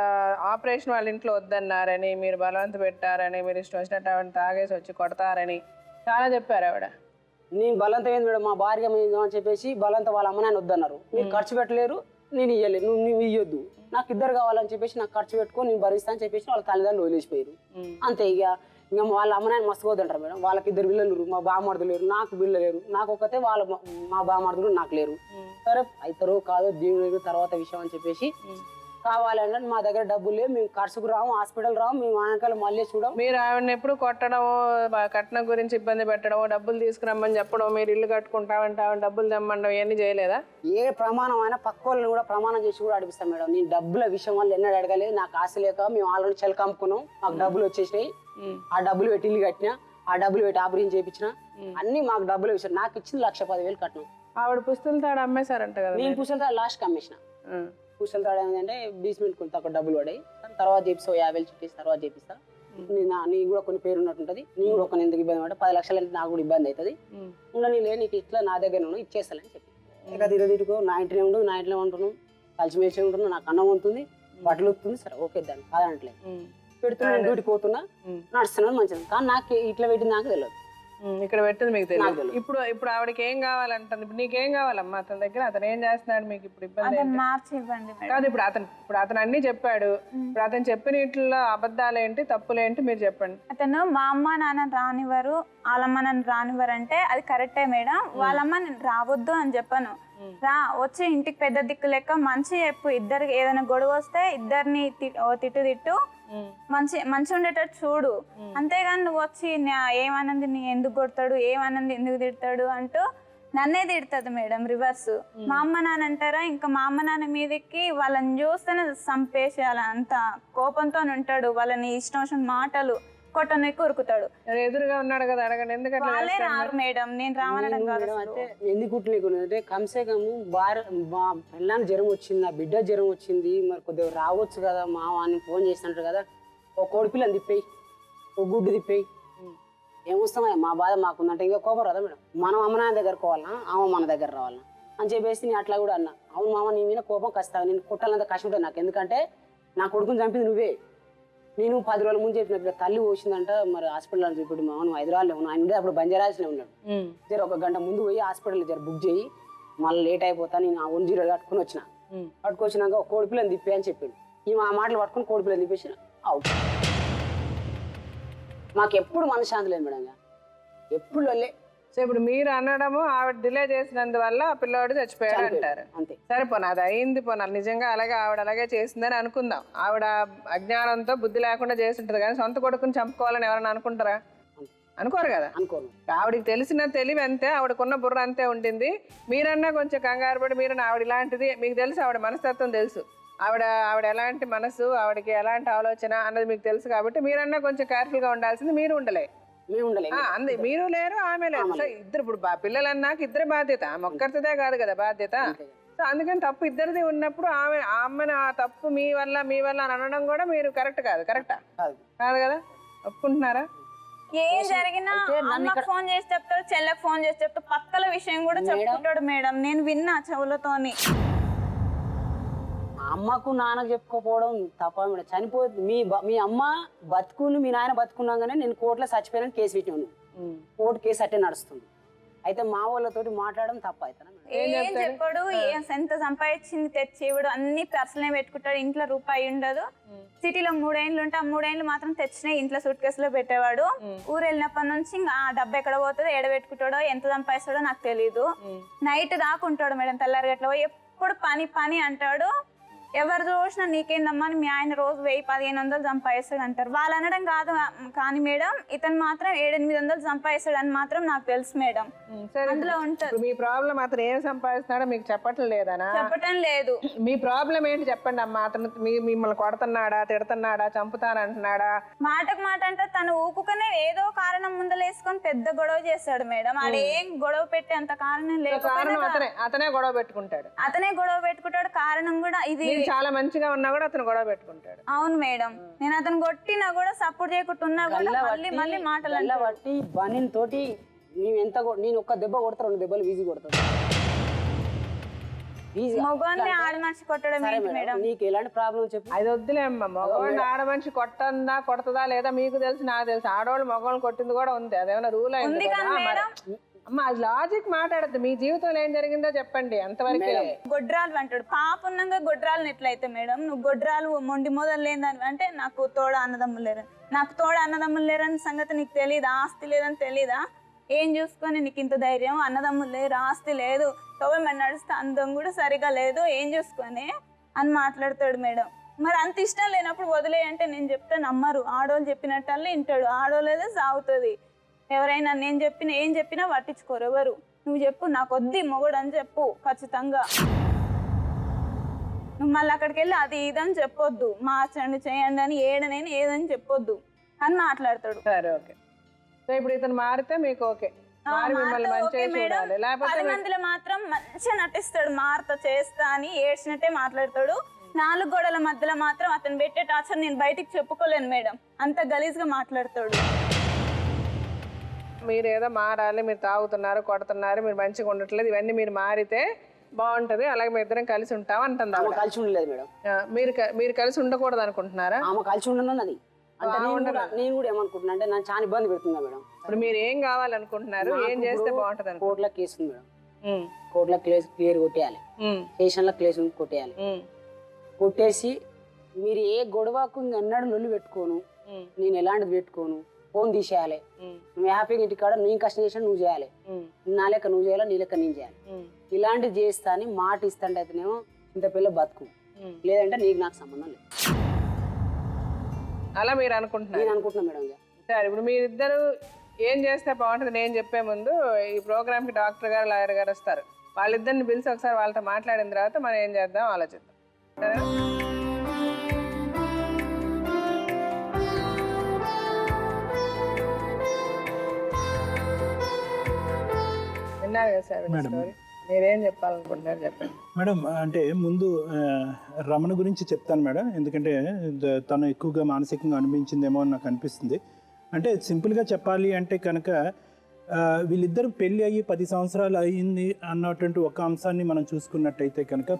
ఆపరేషన్ వాళ్ళ ఇంట్లో వద్దన్నారని, మీరు బలవంత పెట్టారని, మీరు ఇష్టం వచ్చినట్టు ఆవిడ తాగేసి వచ్చి కొడతారని చాలా చెప్పారు ఆవిడ. నేను బలంతం ఏంది మేడం, మా భార్య మీద అని చెప్పేసి బలంతం వాళ్ళ అమ్మ నాన్న వద్దన్నారు. మీరు ఖర్చు పెట్టలేరు, నేను ఇవ్వలేదు, నువ్వు ఇవ్వద్దు, నాకు 2 కావాలని చెప్పేసి నాకు ఖర్చు పెట్టుకొని నేను భరిస్తా అని చెప్పేసి వాళ్ళ తల్లిదండ్రులు వదిలేసిపోయారు. అంతే. ఇంకా వాళ్ళ అమ్మ నాన్న మస్తు వద్దంటారు మేడం. వాళ్ళకి 2 పిల్లలు, మా బామ్మర్దులు లేరు, నాకు పిల్లలు లేరు, నాకు ఒక్కతే మా బామ్మర్దులు నాకు లేరు. సరే అవుతారో కాదో దేవుడు తర్వాత విషయం అని చెప్పేసి కావాలంటే మా దగ్గర డబ్బులు లేవు, మేము ఖర్చుకు రాము, హాస్పిటల్ రాము, మేము ఆయనకాలు మళ్ళీ చూడం. మీరు ఆవిడని ఎప్పుడు కొట్టడమో, కట్నం గురించి ఇబ్బంది పెట్టడమో, డబ్బులు తీసుకురమ్మని చెప్పడం, మీరు ఇల్లు కట్టుకుంటామంటే ఆవిడ డబ్బులు తెమ్మండం ఇవన్నీ చేయలేదా? ఏ ప్రమాణం అయినా పక్క వాళ్ళని కూడా ప్రమాణం చేసి కూడా అడిపిస్తాం మేడం. నేను డబ్బుల విషయం వల్ల ఎన్నడూ అడగలేదు, నాకు ఆశ లేక మేము ఆల్రెడీ చెలక అమ్ముకున్నాం, మాకు డబ్బులు వచ్చేసినాయి. ఆ డబ్బులు పెట్టి ఇల్లు కట్టినా, ఆ డబ్బులు పెట్టి ఆపరేషన్ చేయించిన, అన్ని మాకు డబ్బులు విషయం. నాకు ఇచ్చింది 1,10,000 కట్నం. ఆవిడ పుస్తల తాడు అమ్మేశారంట కదా? నేను పుస్తల తాడు లాస్ట్కి అమ్మేసిన. పుస్తల తాడు ఏంటంటే బేస్మెంట్ కొంత ఒక డబ్బులు పడాయి, తర్వాత చేపిస్తావు 50,000 చుట్టేసి తర్వాత చేపిస్తా. నీకు కూడా కొన్ని పేరు ఉన్నట్టుంటది, నీకు కూడా కొన్ని ఎందుకు ఇబ్బంది పడ్డా, 10 లక్షలు అంటే నాకు కూడా ఇబ్బంది అవుతుంది, ఉండని లే నీకు ఇట్లా నా దగ్గర ఇచ్చేస్తానని చెప్పి ఇంకా తిరగో నా ఇంటినే ఉండు, నా ఇంట్లో ఉంటున్నాం, కలిసిమెలిసి ఉంటున్నాం, నాకు అన్నం ఉంటుంది, బట్టలు వస్తుంది. సరే ఓకే దాన్ని కాదనట్లేదు, పెడుతున్నా, డ్యూటీకి పోతున్నా, నడుస్తున్నాను మంచిది. కానీ నాకు ఇట్లా పెట్టింది నాకు తెలియదు, ఇక్కడ పెట్టింది మీకు తెలియదు. ఇప్పుడు ఆవిడకి ఏం కావాలంటుంది? ఇప్పుడు నీకేం కావాలమ్మా అతని దగ్గర? అతను ఏం చేస్తున్నాడు మీకు ఇప్పుడు ఇబ్బంది? కాదు, ఇప్పుడు అతను అన్ని చెప్పాడు. ఇప్పుడు అతను చెప్పిన ఇట్లా అబద్ధాలేంటి, తప్పులేంటి మీరు చెప్పండి. అతను మా అమ్మ నాన్న రానివ్వరు, వాళ్ళమ్మ నన్ను రానివ్వరు అంటే అది కరెక్టే మేడం. వాళ్ళమ్మ నేను రావద్దు అని చెప్పను, వచ్చి ఇంటికి పెద్ద దిక్కు లెక్క మంచి చెప్పు, ఇద్దరికి ఏదైనా గొడవ వస్తే ఇద్దరిని తిట్టు మంచి ఉండేటట్టు చూడు. అంతేగాని నువ్వు వచ్చి ఏమన్నది నీ ఎందుకు కొడతాడు, ఏమన్నది ఎందుకు తిడతాడు అంటూ నన్నే తిడుతుంది మేడం రివర్స్. మా అమ్మ నాన్న అంటారా, ఇంకా మా అమ్మ నాన్న మీదకి వాళ్ళని చూస్తేనే చంపేసేయాలి, అంత కోపంతో ఉంటాడు. వాళ్ళని ఇష్టం వచ్చిన మాటలు కొట్టనికి ఉరుకుతాడు. ఎదురుగా ఉన్నాడు కదా, అడగండి ఎందుకు అట్లా వాళ్ళే చేస్తాడు రారు మేడం, నేను రావనడం కాదు. మేడం అంటే ఎందుకు కుట్టలేకుండా అంటే కమ్సే కమ్ మా పిల్లని జ్వరం వచ్చింది, నా బిడ్డ జ్వరం వచ్చింది, మరి కొద్దిగా రావచ్చు కదా మా అని ఫోన్ చేసినట్టు కదా, ఒక కోడి పిల్లని తిప్పేయి, ఒక గుడ్డు తిప్పేయి, ఏమొస్తామయ్యా మా బాధ మాకుందంటే ఇంకా కోపం రాదా మేడం? మనం అమ్మ నాన్న దగ్గరకు పోవాలన్నా ఆమె మన దగ్గర రావాలన్నా అని చెప్పేసి నేను అట్లా కూడా అన్నా. అవును మామ నీ మీద కోపం కస్తావు, నేను కుట్టాలంత కష్టం ఉంటుంది నాకు, ఎందుకంటే నా కొడుకుని చంపింది నువ్వే. నేను 10 రోజుల ముందు చెప్పిన తల్లి పోసిందంట, మరి హాస్పిటల్ చూపెట్టి మామ నువ్వు హైదరాబాద్లో ఉన్నావు, ఆయన అప్పుడు బంజారాజ్లో ఉన్నాడు, జర 1 గంట ముందు పోయి హాస్పిటల్ జర బుక్ చేయి, మళ్ళీ లేట్ అయిపోతా, నేను ఆ 10 కట్టుకుని వచ్చిన. పట్టుకొచ్చినాక ఒక కోడి పిల్లని తిప్పే అని చెప్పిండు. ఈ మా మాటలు పట్టుకుని కోడి పిల్లని తిప్పేసి అవుట్. మాకు ఎప్పుడు మనశ్శాంతి లేదు మేడం, ఎప్పుడు లొల్లే. సో ఇప్పుడు మీరు అనడము ఆవిడ డిలే చేసినందువల్ల ఆ పిల్లోడు చచ్చిపోయాడు అంటారు. అంతే. సరే పోనీ అది అయింది, పోనీ నిజంగా అలాగే ఆవిడ అలాగే చేసిందని అనుకుందాం. ఆవిడ అజ్ఞానంతో బుద్ధి లేకుండా చేసి ఉంటుంది, కానీ సొంత కొడుకుని చంపుకోవాలని ఎవరైనా అనుకుంటారా? అనుకోరు కదా. అనుకోను. ఆవిడకి తెలిసిన తెలివి అంతే, ఆవిడకున్న బుర్ర అంతే ఉంటుంది. మీరన్నా కొంచెం కంగారు పడి మీరన్నా ఆవిడ ఇలాంటిది మీకు తెలుసు, ఆవిడ మనస్తత్వం తెలుసు, ఆవిడ ఎలాంటి మనసు, ఆవిడకి ఎలాంటి ఆలోచన అన్నది మీకు తెలుసు, కాబట్టి మీరన్నా కొంచెం కేర్ఫుల్గా ఉండాల్సింది. మీరు ఉండలే, మేము ఉండలేదు. అంది మీరు లేరు, ఆమె లేదు. సో ఇద్దరు ఇప్పుడు పిల్లలు అన్నాక ఇద్దరు బాధ్యత, ఆమె ఒక్కరిదే కాదు కదా బాధ్యత. సో అందుకని తప్పు ఇద్దరిది ఉన్నప్పుడు ఆమెను ఆ తప్పు మీ వల్ల అని అనడం కూడా మీరు కరెక్ట్ కాదు. కరెక్టా కాదు కదా? ఒప్పుకుంటున్నారా? ఏం జరిగినా అమ్మకు ఫోన్ చేసి చెప్తాడు, చెల్లెకి ఫోన్ చేసి చెప్తాడు, పక్కల విషయం కూడా చెప్పుకుంటాడు మేడం. నేను విన్నా చెవులతోని. అమ్మకు నాన్నకు చెప్పుకోపోవడం తప్ప మేడం. చనిపోతుంది మీ అమ్మ బతుకుని మీ నాయన బతుకున్నాగానే నేను కోర్టులో చచ్చిపోయానని కేసు పెట్టాను. కోర్టు కేసు అట్టే నడుస్తుంది. అయితే మా వాళ్ళతోటి మాట్లాడడం తప్ప అవుతాను. ఏం చెప్పాడు, ఎంత సంపాదించింది తెచ్చి ఇవ్వడు, అన్ని పర్సలే పెట్టుకుంటాడు, ఇంట్లో రూపాయి ఉండదు. సిటీలో 3 ఏళ్ళు ఉంటే ఆ 3 ఏళ్ళు మాత్రం తెచ్చినాయి ఇంట్లో సూట్ కేసులో పెట్టేవాడు. ఊరు వెళ్ళినప్పటి నుంచి ఇంకా ఆ డబ్బు ఎక్కడ పోతుందో, ఎడబెట్టుకుంటాడో, ఎంత సంపాదిస్తాడో నాకు తెలీదు. నైట్ దాకా ఉంటాడు మేడం, తెల్లారి గట్ల పోయి ఎప్పుడు పని అంటాడు. ఎవరు చూసినా నీకేందమ్మా అని మీ ఆయన రోజు 1000-1500 సంపాదిస్తాడు అంటారు. వాళ్ళు అనడం కాదు కానీ మేడం, ఇతను మాత్రం 700-800 సంపాదిస్తాడు అని మాత్రం నాకు తెలుసు మేడం. అందులో ఉంటుంది. మీ ప్రాబ్లం అతను ఏం సంపాదిస్తున్నాడో మీకు చెప్పటం లేదనా? చెప్పటం లేదు. మీ ప్రాబ్లం ఏంటి చెప్పండి అమ్మా. అతను మిమ్మల్ని కొడుతున్నాడా, తిడుతున్నాడా, చంపుతానంటున్నాడా? మాటకు మాట అంటే తను ఊకునే ఏదో కారణం ముందలేసుకొని పెద్ద గొడవ చేస్తాడు మేడం. ఆడేం గొడవ పెట్టే అంత కారణం లేదు. అతనే గొడవ పెట్టుకుంటాడు. కారణం కూడా ఇది. చాలా మంచిగా ఉన్నా కూడా అతను గొడవ పెట్టుకుంటాడు. అవును మేడం, నేను అతను కొట్టినా కూడా సపోర్ట్ చేయకుండా ఉన్నా కూడా మళ్ళీ మాటలు బట్టి బనీన్ తోటి నేను ఒక్క దెబ్బ కొడతా, 2 దెబ్బలు ఈజీ కొడతాను. మగవాన్ని ఆడ మనిషి కొట్టడం మేడం. నీకు ఎలాంటి ప్రాబ్లం చెప్పు. అది వద్దులే అమ్మ. మగవాడిని ఆడ మనిషి కొడతదా లేదా మీకు తెలుసు, నాకు తెలుసు. ఆడవాళ్ళు మగవాళ్ళు కొట్టింది కూడా ఉంది, అదేమైనా రూల్ అయింది అమ్మ. అది లాజిక్ మాట్లాడద్దు. మీ జీవితంలో ఏం జరిగిందో చెప్పండి అంతవరకే. గొడ్రాలు అంటాడు, పాప ఉన్నాగా గొడ్రాలు ఎట్లయితే మేడం, నువ్వు గొడ్రాలు మొండి మొదలు లేదని అంటే నాకు తోడ అన్నదమ్ములు లేరని సంగతి నీకు తెలీదా? ఆస్తి లేదని తెలీదా? ఏం చూసుకొని నీకు ఇంత ధైర్యం? అన్నదమ్ములు లేరు, ఆస్తి లేదు, తోవమని నడిస్తే అందం కూడా సరిగా లేదు, ఏం చూసుకొని అని మాట్లాడతాడు మేడం. మరి అంత ఇష్టం లేనప్పుడు వదిలే అంటే నేను చెప్తే నమ్మరు. ఆడోళ్ళు చెప్పినట్టల్లా వింటాడు, ఆడోళ్ళేదే సాగుతుంది. ఎవరైనా ఏం చెప్పినా పట్టించుకోరు ఎవరు. నువ్వు చెప్పు, నాకు వద్ది మొగుడు అని చెప్పు ఖచ్చితంగా. నువ్వు మళ్ళీ అక్కడికి వెళ్ళి అది ఇదని చెప్పొద్దు, మార్చండి చేయండి అని ఏదని చెప్పొద్దు అని మాట్లాడతాడు. సరే ఓకే. సో ఇప్పుడు ఇతను మారితే మీకు ఓకే, మిమ్మల్ని మంచిగా చూడాలి. లేకపోతే 10 మందిలో మాత్రం మంచిగా నటిస్తాడు, మారుతా చేస్తా అని ఏడ్చినట్టే మాట్లాడతాడు. 4 గోడల మధ్యలో మాత్రం అతను పెట్టే టార్చర్ నేను బయటికి చెప్పుకోలేను మేడం, అంత గలీజ్గా మాట్లాడతాడు. మీరు ఏదో మారాలి, మీరు తాగుతున్నారు, కొడుతున్నారు, మీరు మంచిగా ఉండట్లేదు, ఇవన్నీ మీరు మారితే బాగుంటది, అలాగే మేము ఇద్దరం కలిసి ఉంటాం అంటుంది. కలిసి ఉండలేదు మేడం. మీరు కలిసి ఉండకూడదు అనుకుంటున్నారా? ఆమె కలిసి ఉండనన్నది అంటే నేను కూడా ఏమనుకుంటున్నా అంటే నాకు చాలా ఇబ్బంది పెడుతుందా మేడం. ఇప్పుడు మీరు ఏం కావాలనుకుంటున్నారు, ఏం చేస్తే బాగుంటది? కోర్టులో కేసు ఉంది మేడం, కోర్టులో కేసు క్లియర్ కొట్టేయాలి, స్టేషన్లో కేసు కొట్టేయాలి. కొట్టేసి మీరు ఏ గొడవకు అన్నాడు లొల్లి పెట్టుకోను, నేను ఎలాంటిది పెట్టుకోను, ఫోన్ తీసేయాలి, నువ్వు హ్యాపీగా ఇంటికాడ నేను కష్టం చేసినా నువ్వు చేయాలి, నా లెక్క నువ్వు చేయాలి, నీ లెక్క నేను చేయాలి, ఇలాంటివి చేస్తా అని మాట ఇస్తాంటే అయితేనేమో ఇంత పిల్ల బతుకు, లేదంటే నీకు నాకు సంబంధం లేదు. అలా మీరు అనుకుంటున్నారు? నేను అనుకుంటున్నా మేడం. సరే, ఇప్పుడు మీరిద్దరు ఏం చేస్తే బాగుంటుంది నేను చెప్పే ముందు ఈ ప్రోగ్రామ్కి డాక్టర్ గారు, లాయర్ గారు వస్తారు. వాళ్ళిద్దరిని పిలిచి ఒకసారి వాళ్ళతో మాట్లాడిన తర్వాత మనం ఏం చేద్దాం ఆలోచిద్దాం. సరే. విన్నారు కదా సార్ స్టోరీ, మీరేం చెప్పాలనుకుంటున్నారు చెప్పండి మేడం. అంటే ముందు రమణ గురించి చెప్తాను మేడం, ఎందుకంటే తను ఎక్కువగా మానసికంగా అనిపించిందేమో అని నాకు అనిపిస్తుంది. అంటే సింపుల్గా చెప్పాలి అంటే కనుక వీళ్ళిద్దరు పెళ్ళి అయ్యి 10 సంవత్సరాలు అయ్యింది అన్నటువంటి ఒక అంశాన్ని మనం చూసుకున్నట్టయితే కనుక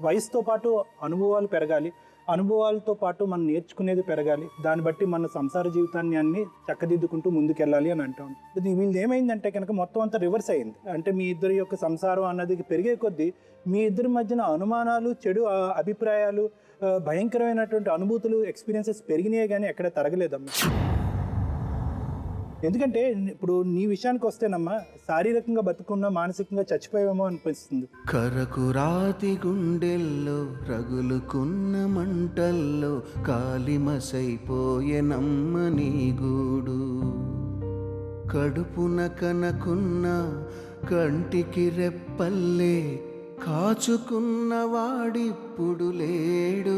వయసుతో పాటు అనుభవాలు పెరగాలి, అనుభవాలతో పాటు మనం నేర్చుకునేది పెరగాలి, దాన్ని బట్టి మన సంసార జీవితాన్ని అన్ని చక్కదిద్దుకుంటూ ముందుకెళ్ళాలి అని అంటాం. ఇది వీళ్ళు ఏమైందంటే కనుక మొత్తం అంతా రివర్స్ అయింది. అంటే మీ ఇద్దరి యొక్క సంసారం అన్నది పెరిగే కొద్దీ మీ ఇద్దరి మధ్యన అనుమానాలు, చెడు అభిప్రాయాలు, భయంకరమైనటువంటి అనుభూతులు, ఎక్స్పీరియన్సెస్ పెరిగినాయి కానీ ఎక్కడ తరగలేదమ్మా. ఎందుకంటే ఇప్పుడు నీ విషయానికి వస్తేనమ్మా, శారీరకంగా బతుకున్నా మానసికంగా చచ్చిపోయేమో అనిపిస్తుంది. కరకు రాతి గుండెల్లో రగులుకున్న మంటల్లో కాలిమసైపోయే నమ్మని గూడు, కడుపున కనకున్న కంటికి రెప్పల్లే కాచుకున్న వాడిప్పుడు లేడు.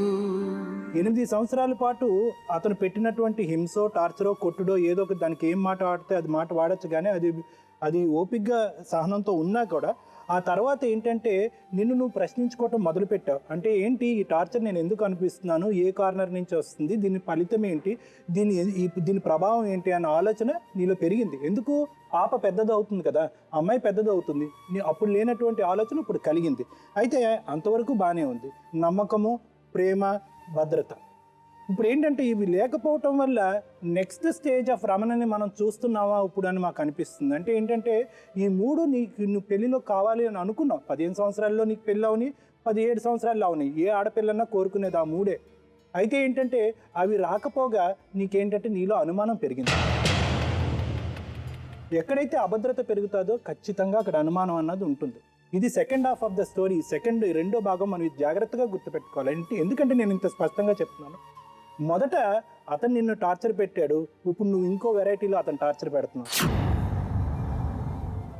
8 సంవత్సరాల పాటు అతను పెట్టినటువంటి హింసో, టార్చరో, కొట్టుడో ఏదో ఒక దానికి ఏం మాట ఆడితే అది మాట వాడచ్చు, కానీ అది ఓపికగా సహనంతో ఉన్నా కూడా ఆ తర్వాత ఏంటంటే నిన్ను నువ్వు ప్రశ్నించుకోవటం మొదలుపెట్టావు. అంటే ఏంటి ఈ టార్చర్ నేను ఎందుకు అనిపిస్తున్నాను, ఏ కార్నర్ నుంచి వస్తుంది, దీని ఫలితం ఏంటి, దీని ప్రభావం ఏంటి అన్న ఆలోచన నీలో పెరిగింది. ఎందుకు? పాప పెద్దదవుతుంది కదా, అమ్మాయి పెద్దదవుతుంది, అప్పుడు లేనటువంటి ఆలోచన ఇప్పుడు కలిగింది. అయితే అంతవరకు బాగానే ఉంది, నమ్మకము, ప్రేమ, భద్రత. ఇప్పుడు ఏంటంటే ఇవి లేకపోవటం వల్ల నెక్స్ట్ స్టేజ్ ఆఫ్ రమణని మనం చూస్తున్నావా ఇప్పుడు అని మాకు అనిపిస్తుంది. అంటే ఏంటంటే ఈ 3 నువ్వు పెళ్లిలో కావాలి అని అనుకున్నావు. 15 సంవత్సరాల్లో నీకు పెళ్ళి అవని, 17 సంవత్సరాల్లో అవని, ఏ ఆడపిల్లన్నా కోరుకునేది ఆ 3. అయితే ఏంటంటే అవి రాకపోగా నీకేంటంటే నీలో అనుమానం పెరిగింది. ఎక్కడైతే అభద్రత పెరుగుతుందో ఖచ్చితంగా అక్కడ అనుమానం అన్నది ఉంటుంది. ఇది second half of the story. రెండో భాగం మనం జాగ్రత్తగా గుర్తుపెట్టుకోవాలి. ఎందుకంటే నేను ఇంత స్పష్టంగా చెప్తున్నాను. మొదట అతను నిన్ను టార్చర్ పెట్టాడు, ఇప్పుడు నువ్వు ఇంకో వెరైటీలో అతను టార్చర్ పెడుతున్నావు.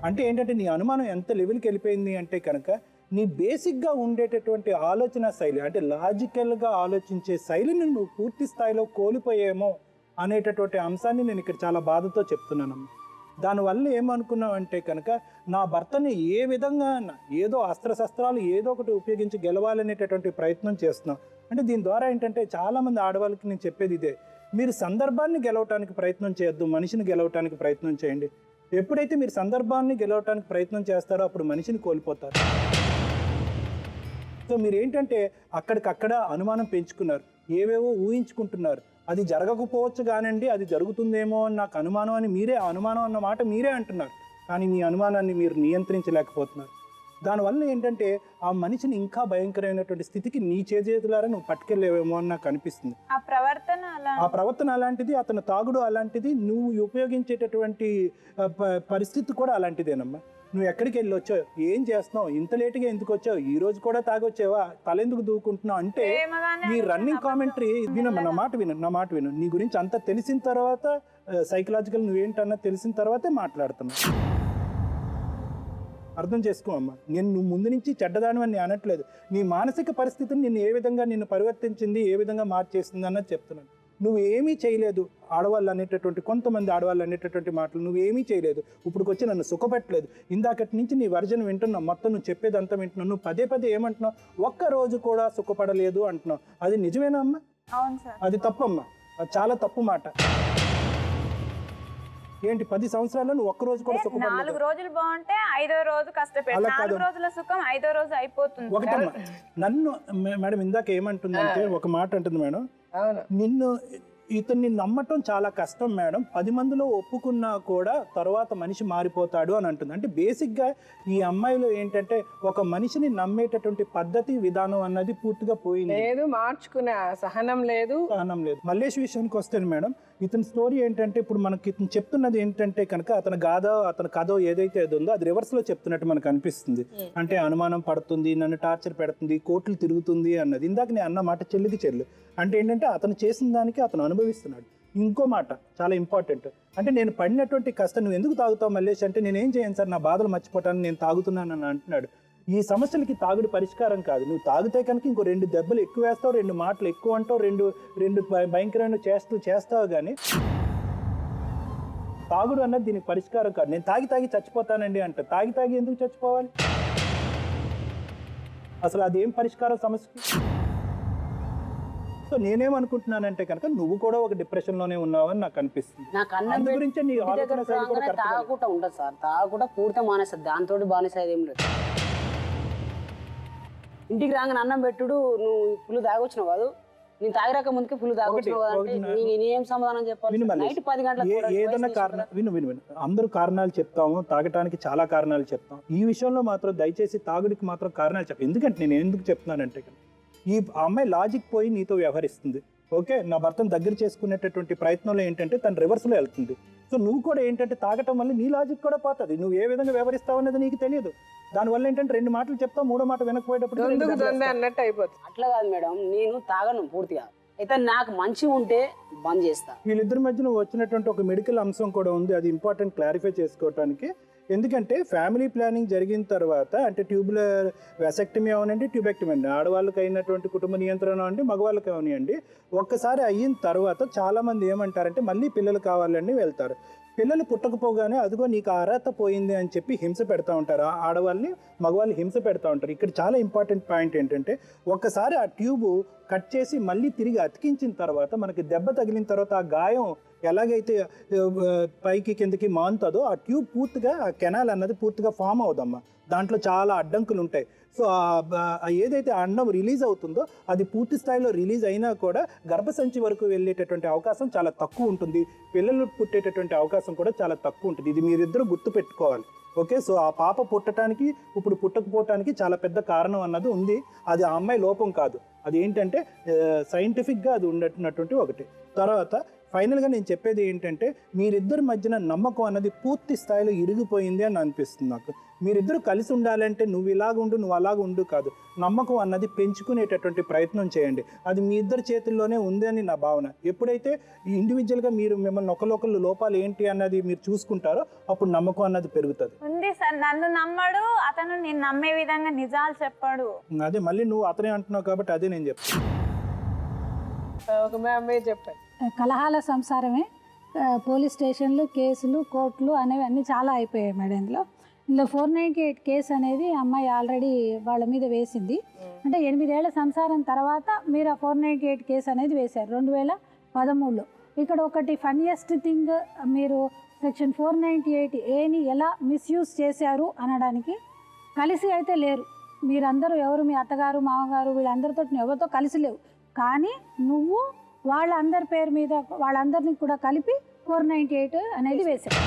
అంటే ఏంటంటే నీ అనుమానం ఎంత లెవెల్కి వెళ్ళిపోయింది అంటే కనుక నీ బేసిక్గా ఉండేటటువంటి ఆలోచన శైలి, అంటే లాజికల్గా ఆలోచించే శైలిని నువ్వు పూర్తి స్థాయిలో కోల్పోయేమో అనేటటువంటి అంశాన్ని నేను ఇక్కడ చాలా బాధతో చెప్తున్నానమ్మా. దానివల్ల ఏమనుకున్నావు అంటే కనుక నా భర్తని ఏ విధంగా ఏదో అస్త్రశస్త్రాలు ఏదో ఒకటి ఉపయోగించి గెలవాలనేటటువంటి ప్రయత్నం చేస్తున్నావు. అంటే దీని ద్వారా ఏంటంటే చాలామంది ఆడవాళ్ళకి నేను చెప్పేది ఇదే, మీరు సందర్భాన్ని గెలవటానికి ప్రయత్నం చేయొద్దు, మనిషిని గెలవటానికి ప్రయత్నం చేయండి. ఎప్పుడైతే మీరు సందర్భాన్ని గెలవటానికి ప్రయత్నం చేస్తారో అప్పుడు మనిషిని కోల్పోతారు. సో మీరు ఏంటంటే అక్కడికక్కడ అనుమానం పెంచుకున్నారు, ఏవేవో ఊహించుకుంటున్నారు. అది జరగకపోవచ్చు కానండి, అది జరుగుతుందేమో అని నాకు అనుమానం అని మీరే, అనుమానం అన్న మాట మీరే అంటున్నారు, కానీ మీ అనుమానాన్ని మీరు నియంత్రించలేకపోతున్నారు. దానివల్ల ఏంటంటే ఆ మనిషిని ఇంకా భయంకరమైనటువంటి స్థితికి నీ చేతులారా నువ్వు పట్టుకెళ్ళేవేమో అని నాకు అనిపిస్తుంది. ఆ ప్రవర్తన అలాంటిది, అతను తాగుడు అలాంటిది, నువ్వు ఉపయోగించేటటువంటి పరిస్థితి కూడా అలాంటిదేనమ్మా. నువ్వు ఎక్కడికి వెళ్ళి వచ్చావు, ఏం చేస్తున్నావు, ఇంత లేటుగా ఎందుకు వచ్చావు, ఈ రోజు కూడా తాగొచ్చావా, తలెందుకు దూకుంటున్నావు అంటే నీ రన్నింగ్ కామెంటరీ నా మాట విను. నీ గురించి అంతా తెలిసిన తర్వాత, సైకలాజికల్ నువ్వేంటన్నా తెలిసిన తర్వాతే మాట్లాడుతున్నావు. అర్థం చేసుకో అమ్మా. నువ్వు ముందు నుంచి చెడ్డదానివని అనట్లేదు, నీ మానసిక పరిస్థితిని నిన్ను ఏ విధంగా నిన్ను పరివర్తించింది, ఏ విధంగా మార్చేసింది అన్నది చెప్తున్నాను. నువ్వేమీ చేయలేదు, ఆడవాళ్ళు అనేటటువంటి కొంతమంది ఆడవాళ్ళు అనేటటువంటి మాటలు నువ్వేమీ చేయలేదు, ఇప్పుడుకొచ్చి నన్ను సుఖపెట్టలేదు, ఇందాకటి నుంచి నీ వర్జన్ వింటున్నావు, మొత్తం నువ్వు చెప్పేదంతా వింటున్నావు, నువ్వు పదే ఏమంటున్నావు, ఒక్కరోజు కూడా సుఖపడలేదు అంటున్నావు. అది నిజమేనా అమ్మా? అవును సార్. అది తప్పమ్మా, అది చాలా తప్పు మాట. ఏంటి 10 సంవత్సరాల్లో నువ్వు ఒక్కరోజు కూడా సుఖపడలేదు? 4 రోజులు బాగుంటే 5వ రోజు కష్టపడి 4 రోజుల సుఖం 5వ రోజు అయిపోతుంది. ఒకటమ్మా, నన్ను మేడం ఇందాక ఏమంటుందంటే ఒక మాట అంటుంది మేడం, ఇతన్ని నమ్మటం చాలా కష్టం మేడం, 10 మందిలో ఒప్పుకున్నా కూడా తర్వాత మనిషి మారిపోతాడు అని అంటుంది. అంటే బేసిక్గా ఈ అమ్మాయిలో ఏంటంటే ఒక మనిషిని నమ్మేటటువంటి పద్ధతి, విధానం అన్నది పూర్తిగా పోయింది, లేదు, మార్చుకునే సహనం లేదు. మల్లేష్ విషయానికి వస్తే మేడం, ఇతని స్టోరీ ఏంటంటే ఇప్పుడు మనకి ఇతను చెప్తున్నది ఏంటంటే కనుక అతని కథ ఏదైతే ఉందో అది రివర్స్లో చెప్తున్నట్టు మనకు అనిపిస్తుంది. అంటే అనుమానం పడుతుంది, నన్ను టార్చర్ పెడుతుంది, కోట్లు తిరుగుతుంది అన్నది. ఇందాక నేను అన్న మాట చెల్లికి చెల్లు. అంటే ఏంటంటే అతను చేసిన దానికి అతను అనుభవిస్తున్నాడు. ఇంకో మాట చాలా ఇంపార్టెంట్, అంటే నేను పడినటువంటి కష్టం నువ్వు ఎందుకు తాగుతావు మల్లేష్ అంటే, నేనేం చేయను సార్, నా బాధలు మర్చిపోతాను, నేను తాగుతున్నాను అని అంటున్నాడు. ఈ సమస్యలకి తాగుడు పరిష్కారం కాదు. నువ్వు తాగితే కనుక ఇంకో 2 దెబ్బలు ఎక్కువ వేస్తావు, 2 మాటలు ఎక్కువ అంటావు, రెండు భయంకరమైన చేస్తావు. కానీ తాగుడు అన్నది దీనికి పరిష్కారం కాదు. నేను తాగి చచ్చిపోతానండి అంట. తాగి ఎందుకు చచ్చిపోవాలి? అసలు అదేం పరిష్కారం సమస్యకి? సో నేనేమనుకుంటున్నానంటే కనుక నువ్వు కూడా ఒక డిప్రెషన్లోనే ఉన్నావని నాకు అనిపిస్తుంది. నాకు అన్నం అందు గురించే నీ ఇంటి దగ్గర ఆలోచన శైలి కూడా రాగానే correct గా లేదు. తాగకుండా ఉండదు సార్, తాగకుండా పూర్తి మానేస్తుంది, దాంతో బానేసేది ఏం లేదు. ఇంటికి రాగానే అన్నం పెట్టుడు, నువ్వు ఫుల్ తాగొచ్చినావు కాదు, నేను తాగిరాక ముందుకే ఫుల్ తాగొచ్చినావు కదా అంటే నేనేం సమాధానం చెప్పాలి? విను మల్లేష్. నైట్ 10 గంటలకు ఏదైనా కారణం విను అందరూ కారణాలు చెప్తాము, తాగటానికి చాలా కారణాలు చెప్తాం. ఈ విషయంలో మాత్రం దయచేసి తాగుడికి మాత్రం కారణాలు చెప్పు. ఎందుకంటే నేను ఎందుకు చెప్తున్నానంటే ఈ అమ్మాయి లాజిక్ పోయి నీతో వ్యవహరిస్తుంది. ఓకే, నా భర్తను దగ్గర చేసుకునేటటువంటి ప్రయత్నంలో ఏంటంటే తను రివర్స్లో వెళ్తుంది. సో నువ్వు కూడా ఏంటంటే తాగటం వల్ల నీ లాజిక్ కూడా పోతుంది. నువ్వు ఏ విధంగా వ్యవహరిస్తావు అనేది నీకు తెలియదు. దానివల్ల ఏంటంటే 2 మాటలు చెప్తావు, 3వ మాట వెనకపోయేటప్పుడు అన్నట్టు అయిపోతుంది. అట్లా కాదు మేడం, నేను తాగను పూర్తిగా. అయితే నాకు మంచి ఉంటే బంద్ చేస్తా. వీళ్ళిద్దరి మధ్యన వచ్చినటువంటి ఒక మెడికల్ అంశం కూడా ఉంది, అది ఇంపార్టెంట్ క్లారిఫై చేసుకోవడానికి. ఎందుకంటే ఫ్యామిలీ ప్లానింగ్ జరిగిన తర్వాత అంటే ట్యూబులర్ వెసెక్టమీ అవనండి, ట్యూబెక్టమీ అండి, ఆడవాళ్ళకి అయినటువంటి కుటుంబ నియంత్రణ అండి, మగవాళ్ళకి అవనివ్వండి. ఒక్కసారి అయిన తర్వాత చాలామంది ఏమంటారంటే మళ్ళీ పిల్లలు కావాలని వెళ్తారు. పిల్లలు పుట్టకపోగానే అదిగో నీకు అర్హత పోయింది అని చెప్పి హింస పెడతా ఉంటారు. ఆడవాళ్ళని మగవాళ్ళు హింస పెడతా ఉంటారు. ఇక్కడ చాలా ఇంపార్టెంట్ పాయింట్ ఏంటంటే ఒక్కసారి ఆ ట్యూబ్ కట్ చేసి మళ్ళీ తిరిగి అతికించిన తర్వాత మనకి దెబ్బ తగిలిన తర్వాత ఆ గాయం ఎలాగైతే పైకి కిందకి మానుతుందో ఆ ట్యూబ్ పూర్తిగా ఆ కెనాల్ అన్నది పూర్తిగా ఫామ్ అవుదమ్మా. దాంట్లో చాలా అడ్డంకులు ఉంటాయి. సో ఏదైతే అండం రిలీజ్ అవుతుందో అది పూర్తి స్థాయిలో రిలీజ్ అయినా కూడా గర్భసంచి వరకు వెళ్ళేటటువంటి అవకాశం చాలా తక్కువ ఉంటుంది. పిల్లలు పుట్టేటటువంటి అవకాశం కూడా చాలా తక్కువ ఉంటుంది. ఇది మీరిద్దరూ గుర్తు పెట్టుకోవాలి. ఓకే, సో ఆ పాప పుట్టడానికి ఇప్పుడు పుట్టకపోవటానికి చాలా పెద్ద కారణం అన్నది ఉంది. అది ఆ అమ్మాయి లోపం కాదు, అది ఏంటంటే సైంటిఫిక్గా అది ఉన్నటువంటి ఒకటి. తర్వాత ఫైనల్గా నేను చెప్పేది ఏంటంటే మీరిద్దరి మధ్యన నమ్మకం అన్నది పూర్తి స్థాయిలో ఇరిగిపోయింది అని అనిపిస్తుంది నాకు. మీరిద్దరు కలిసి ఉండాలంటే నువ్వు ఇలాగ ఉండు, నువ్వు అలాగ ఉండు కాదు, నమ్మకం అన్నది పెంచుకునేటటువంటి ప్రయత్నం చేయండి. అది మీ ఇద్దరి చేతుల్లోనే ఉంది అని నా భావన. ఎప్పుడైతే ఇండివిజువల్గా మీరు మిమ్మల్ని ఒకళ్ళు లోపాలు ఏంటి అన్నది మీరు చూసుకుంటారో అప్పుడు నమ్మకం అన్నది పెరుగుతుంది. ఉంది సార్, నన్ను నమ్మడు అతను, నేను నమ్మే విధంగా నిజాలు చెప్పాడు. అదే మళ్ళీ నువ్వు అతనే అంటున్నావు కాబట్టి అదే నేను చెప్తాను. ఒక మ్యామ్ చెప్పండి. కలహాల సంసారమే. పోలీస్ స్టేషన్లు, కేసులు, కోర్టులు అనేవి అన్నీ చాలా అయిపోయాయి మేడం. ఇందులో 498 కేసు అనేది అమ్మాయి ఆల్రెడీ వాళ్ళ మీద వేసింది. అంటే 8 ఏళ్ల సంసారం తర్వాత మీరు ఆ 498 కేసు అనేది వేశారు 2013లో. ఇక్కడ ఒకటి ఫన్నీయెస్ట్ థింగ్, మీరు సెక్షన్ 498Aని ఎలా మిస్యూజ్ చేశారు అనడానికి కలిసి అయితే లేరు మీరందరూ. ఎవరు మీ అత్తగారు, మామగారు వీళ్ళందరితో ఎవరితో కలిసి లేవు. కానీ నువ్వు వాళ్ళందరి పేరు మీద వాళ్ళందరినీ కూడా కలిపి 498 అనేది వేశావు.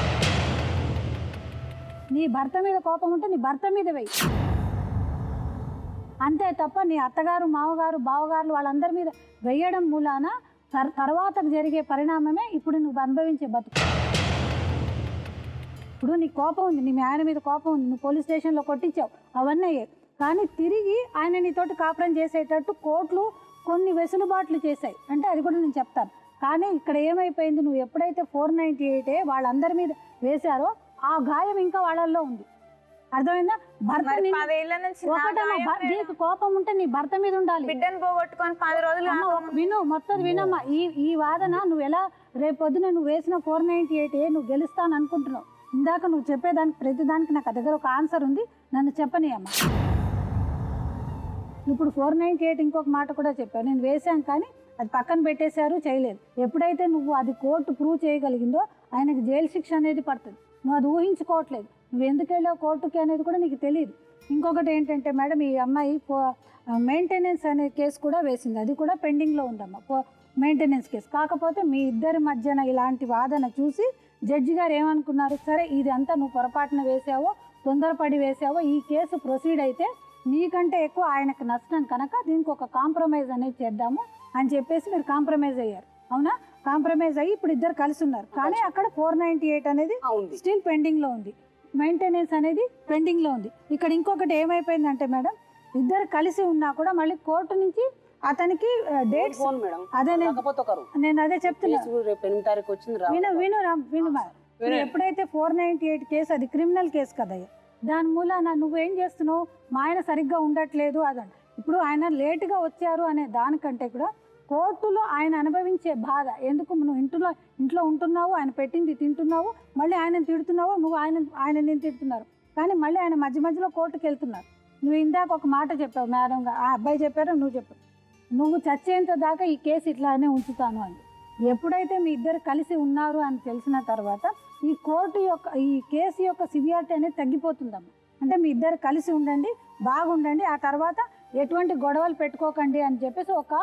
నీ భర్త మీద కోపం ఉంటే నీ భర్త మీద వెయ్యి, అంతే తప్ప నీ అత్తగారు, మామగారు, బావగారులు వాళ్ళందరి మీద వెయ్యడం మూలాన తర్వాత జరిగే పరిణామమే ఇప్పుడు నువ్వు అనుభవించే బతుకు. ఇప్పుడు నీ కోపం ఉంది, నీ ఆయన మీద కోపం ఉంది, నువ్వు పోలీస్ స్టేషన్లో కొట్టించావు, అవన్నీ అయ్యాయి. కానీ తిరిగి ఆయన నీతోటి కాపురం చేసేటట్టు కోర్టులు కొన్ని వెసులుబాట్లు చేశాయి. అంటే అది కూడా నేను చెప్తాను. కానీ ఇక్కడ ఏమైపోయింది, నువ్వు ఎప్పుడైతే 498 వాళ్ళందరి మీద వేశారో ఆ గాయం ఇంకా వాళ్ళల్లో ఉంది. అర్థమైందా? భర్త నీకు కోపం ఉంటే నీ భర్త మీద ఉండాలి. బిడ్డను పోగొట్టుకొని 10 రోజులు విను, మొత్తం వినమ్మా. ఈ వాదన నువ్వు ఎలా రేపు పొద్దున నువ్వు వేసిన 498 నువ్వు గెలుస్తాను అనుకుంటున్నావు. ఇందాక నువ్వు చెప్పేదానికి ప్రతిదానికి నాకు దగ్గర ఒక ఆన్సర్ ఉంది, నన్ను చెప్పని అమ్మా. ఇప్పుడు 498 ఇంకొక మాట కూడా చెప్పావు, నేను వేశాను కానీ అది పక్కన పెట్టేశారు, చేయలేదు. ఎప్పుడైతే నువ్వు అది కోర్టు ప్రూవ్ చేయగలిగిందో ఆయనకి జైలు శిక్ష అనేది పడుతుంది. నువ్వు అది ఊహించుకోవట్లేదు. నువ్వు ఎందుకు వెళ్ళావు కోర్టుకి అనేది కూడా నీకు తెలియదు. ఇంకొకటి ఏంటంటే మేడం, ఈ అమ్మాయి మెయింటెనెన్స్ అనే కేసు కూడా వేసింది, అది కూడా పెండింగ్లో ఉందమ్మా, మెయింటెనెన్స్ కేసు. కాకపోతే మీ ఇద్దరి మధ్యన ఇలాంటి వాదన చూసి జడ్జి గారు ఏమనుకున్నారు, సరే ఇది అంతా నువ్వు పొరపాటున వేసావో, తొందరపడి వేసావో, ఈ కేసు ప్రొసీడ్ అయితే నీకంటే ఎక్కువ ఆయనకు నష్టం కనుక దీనికి ఒక కాంప్రమైజ్ అనేది చేద్దాము అని చెప్పేసి మీరు కాంప్రమైజ్ అయ్యారు. అవునా? కాంప్రమైజ్ అయ్యి ఇప్పుడు ఇద్దరు కలిసి ఉన్నారు. కానీ అక్కడ 498 అనేది స్టిల్ పెండింగ్లో ఉంది, మెయింటెనెన్స్ అనేది పెండింగ్లో ఉంది. ఇక్కడ ఇంకొకటి ఏమైపోయిందంటే మేడం, ఇద్దరు కలిసి ఉన్నా కూడా మళ్ళీ కోర్టు నుంచి అతనికి డేట్స్, అదే నేను అదే చెప్తున్నా, విను. ఎప్పుడైతే 498 కేసు అది క్రిమినల్ కేసు కదయ్యా, దాని మూలాన నువ్వేం చేస్తున్నావు, మా ఆయన సరిగ్గా ఉండట్లేదు అదండి. ఇప్పుడు ఆయన లేటుగా వచ్చారు అనే దానికంటే కూడా కోర్టులో ఆయన అనుభవించే బాధ ఎందుకు నువ్వు ఇంట్లో ఉంటున్నావు, ఆయన పెట్టింది తింటున్నావు, మళ్ళీ ఆయనను తిడుతున్నావు, నువ్వు ఆయన నేను తిడుతున్నారు, కానీ మళ్ళీ ఆయన మధ్య మధ్యలో కోర్టుకు వెళ్తున్నారు. నువ్వు ఇందాక ఒక మాట చెప్పావు మేడంగా, ఆ అబ్బాయి చెప్పారో నువ్వు చెప్పావు, నువ్వు చచ్చేంత దాకా ఈ కేసు ఇట్లానే ఉంచుతాను అని. ఎప్పుడైతే మీ ఇద్దరు కలిసి ఉన్నారు అని తెలిసిన తర్వాత ఈ కేసు యొక్క సివియారిటీ అనేది తగ్గిపోతుందమ్మా. అంటే మీ ఇద్దరు కలిసి ఉండండి, బాగుండండి, ఆ తర్వాత ఎటువంటి గొడవలు పెట్టుకోకండి అని చెప్పేసి ఒక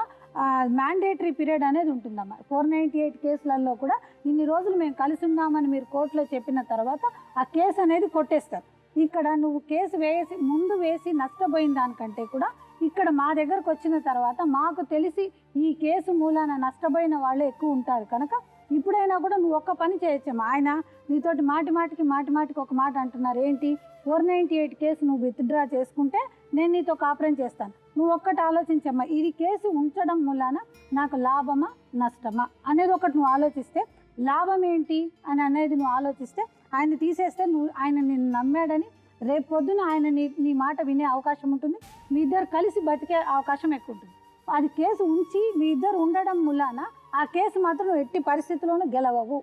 మ్యాండేటరీ పీరియడ్ అనేది ఉంటుందమ్మా. 498 కేసులలో కూడా ఇన్ని రోజులు మేము కలిసి ఉన్నామని మీరు కోర్టులో చెప్పిన తర్వాత ఆ కేసు అనేది కొట్టేస్తారు. ఇక్కడ నువ్వు కేసు ముందు వేసి నష్టపోయిన దానికంటే కూడా ఇక్కడ మా దగ్గరకు వచ్చిన తర్వాత మాకు తెలిసి ఈ కేసు మూలాన నష్టపోయిన వాళ్ళే ఎక్కువ ఉంటారు కనుక ఇప్పుడైనా కూడా నువ్వు ఒక్క పని చేయొచ్చమ్మా. ఆయన నీతోటి మాటిమాటికి ఒక మాట అంటున్నారు, ఏంటి 498 కేసు నువ్వు విత్డ్రా చేసుకుంటే నేను నీతో కాపురం చేస్తాను. నువ్వు ఒక్కటి ఆలోచించమ్మా, ఇది కేసు ఉంచడం మూలాన నాకు లాభమా నష్టమా అనేది ఒకటి నువ్వు ఆలోచిస్తే, లాభం ఏంటి అని అనేది నువ్వు ఆలోచిస్తే, ఆయన తీసేస్తే ఆయన నిన్ను నమ్మాడని రేపు పొద్దున ఆయన నీ మాట వినే అవకాశం ఉంటుంది, మీ ఇద్దరు కలిసి బతికే అవకాశం ఎక్కువ ఉంటుంది. అది కేసు ఉంచి మీ ఇద్దరు ఉండడం మూలాన ఆ కేసు మాత్రం ఎట్టి పరిస్థితుల్లోనూ గెలవవు.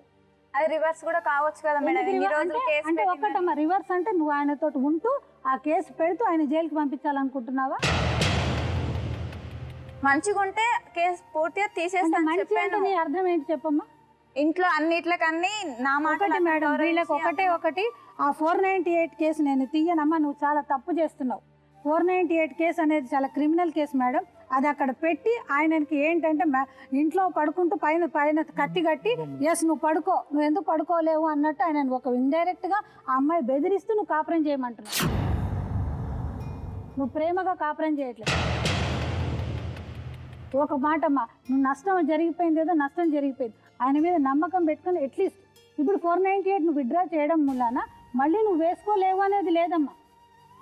అది రివర్స్ కూడా కావచ్చు కదా మేడం. ఇన్ని రోజులు కేసు అంటే ఒక్కటమ్మా, రివర్స్ అంటే నువ్వు ఆయనతో ఉంటూ ఆ కేసు పెడుతూ ఆయన జైలుకి పంపించాలనుకుంటున్నావా? మంచిగా ఉంటే కేసు పూర్తిగా తీసేస్తాను చెప్పాను. నీ అర్థం ఏంటి చెప్పమ్మా? ఇంట్లో అన్నిట్లకన్నీ నా మాట మేడం, వీళ్ళకి ఒకటి ఆ 498 కేసు నేను తీయనమ్మా, నువ్వు చాలా తప్పు చేస్తున్నావు. 498 కేసు అనేది చాలా క్రిమినల్ కేసు మేడం. అది అక్కడ పెట్టి ఆయనకి ఏంటంటే ఇంట్లో పడుకుంటూ పైన కత్తి కట్టి ఎస్ నువ్వు పడుకో, నువ్వు ఎందుకు పడుకోలేవు అన్నట్టు ఆయన ఒక ఇండైరెక్ట్గా ఆ అమ్మాయి బెదిరిస్తూ నువ్వు కాపురం చేయమంటున్నావు. నువ్వు ప్రేమగా కాపురం చేయట్లేదు. ఒక మాట అమ్మా, నువ్వు నష్టం జరిగిపోయింది ఏదో నష్టం జరిగిపోయింది, ఆయన మీద నమ్మకం పెట్టుకొని అట్లీస్ట్ ఇప్పుడు 498 నువ్వు విత్డ్రా చేయడం మూలాన మళ్ళీ నువ్వు వేసుకోలేవు అనేది లేదమ్మా.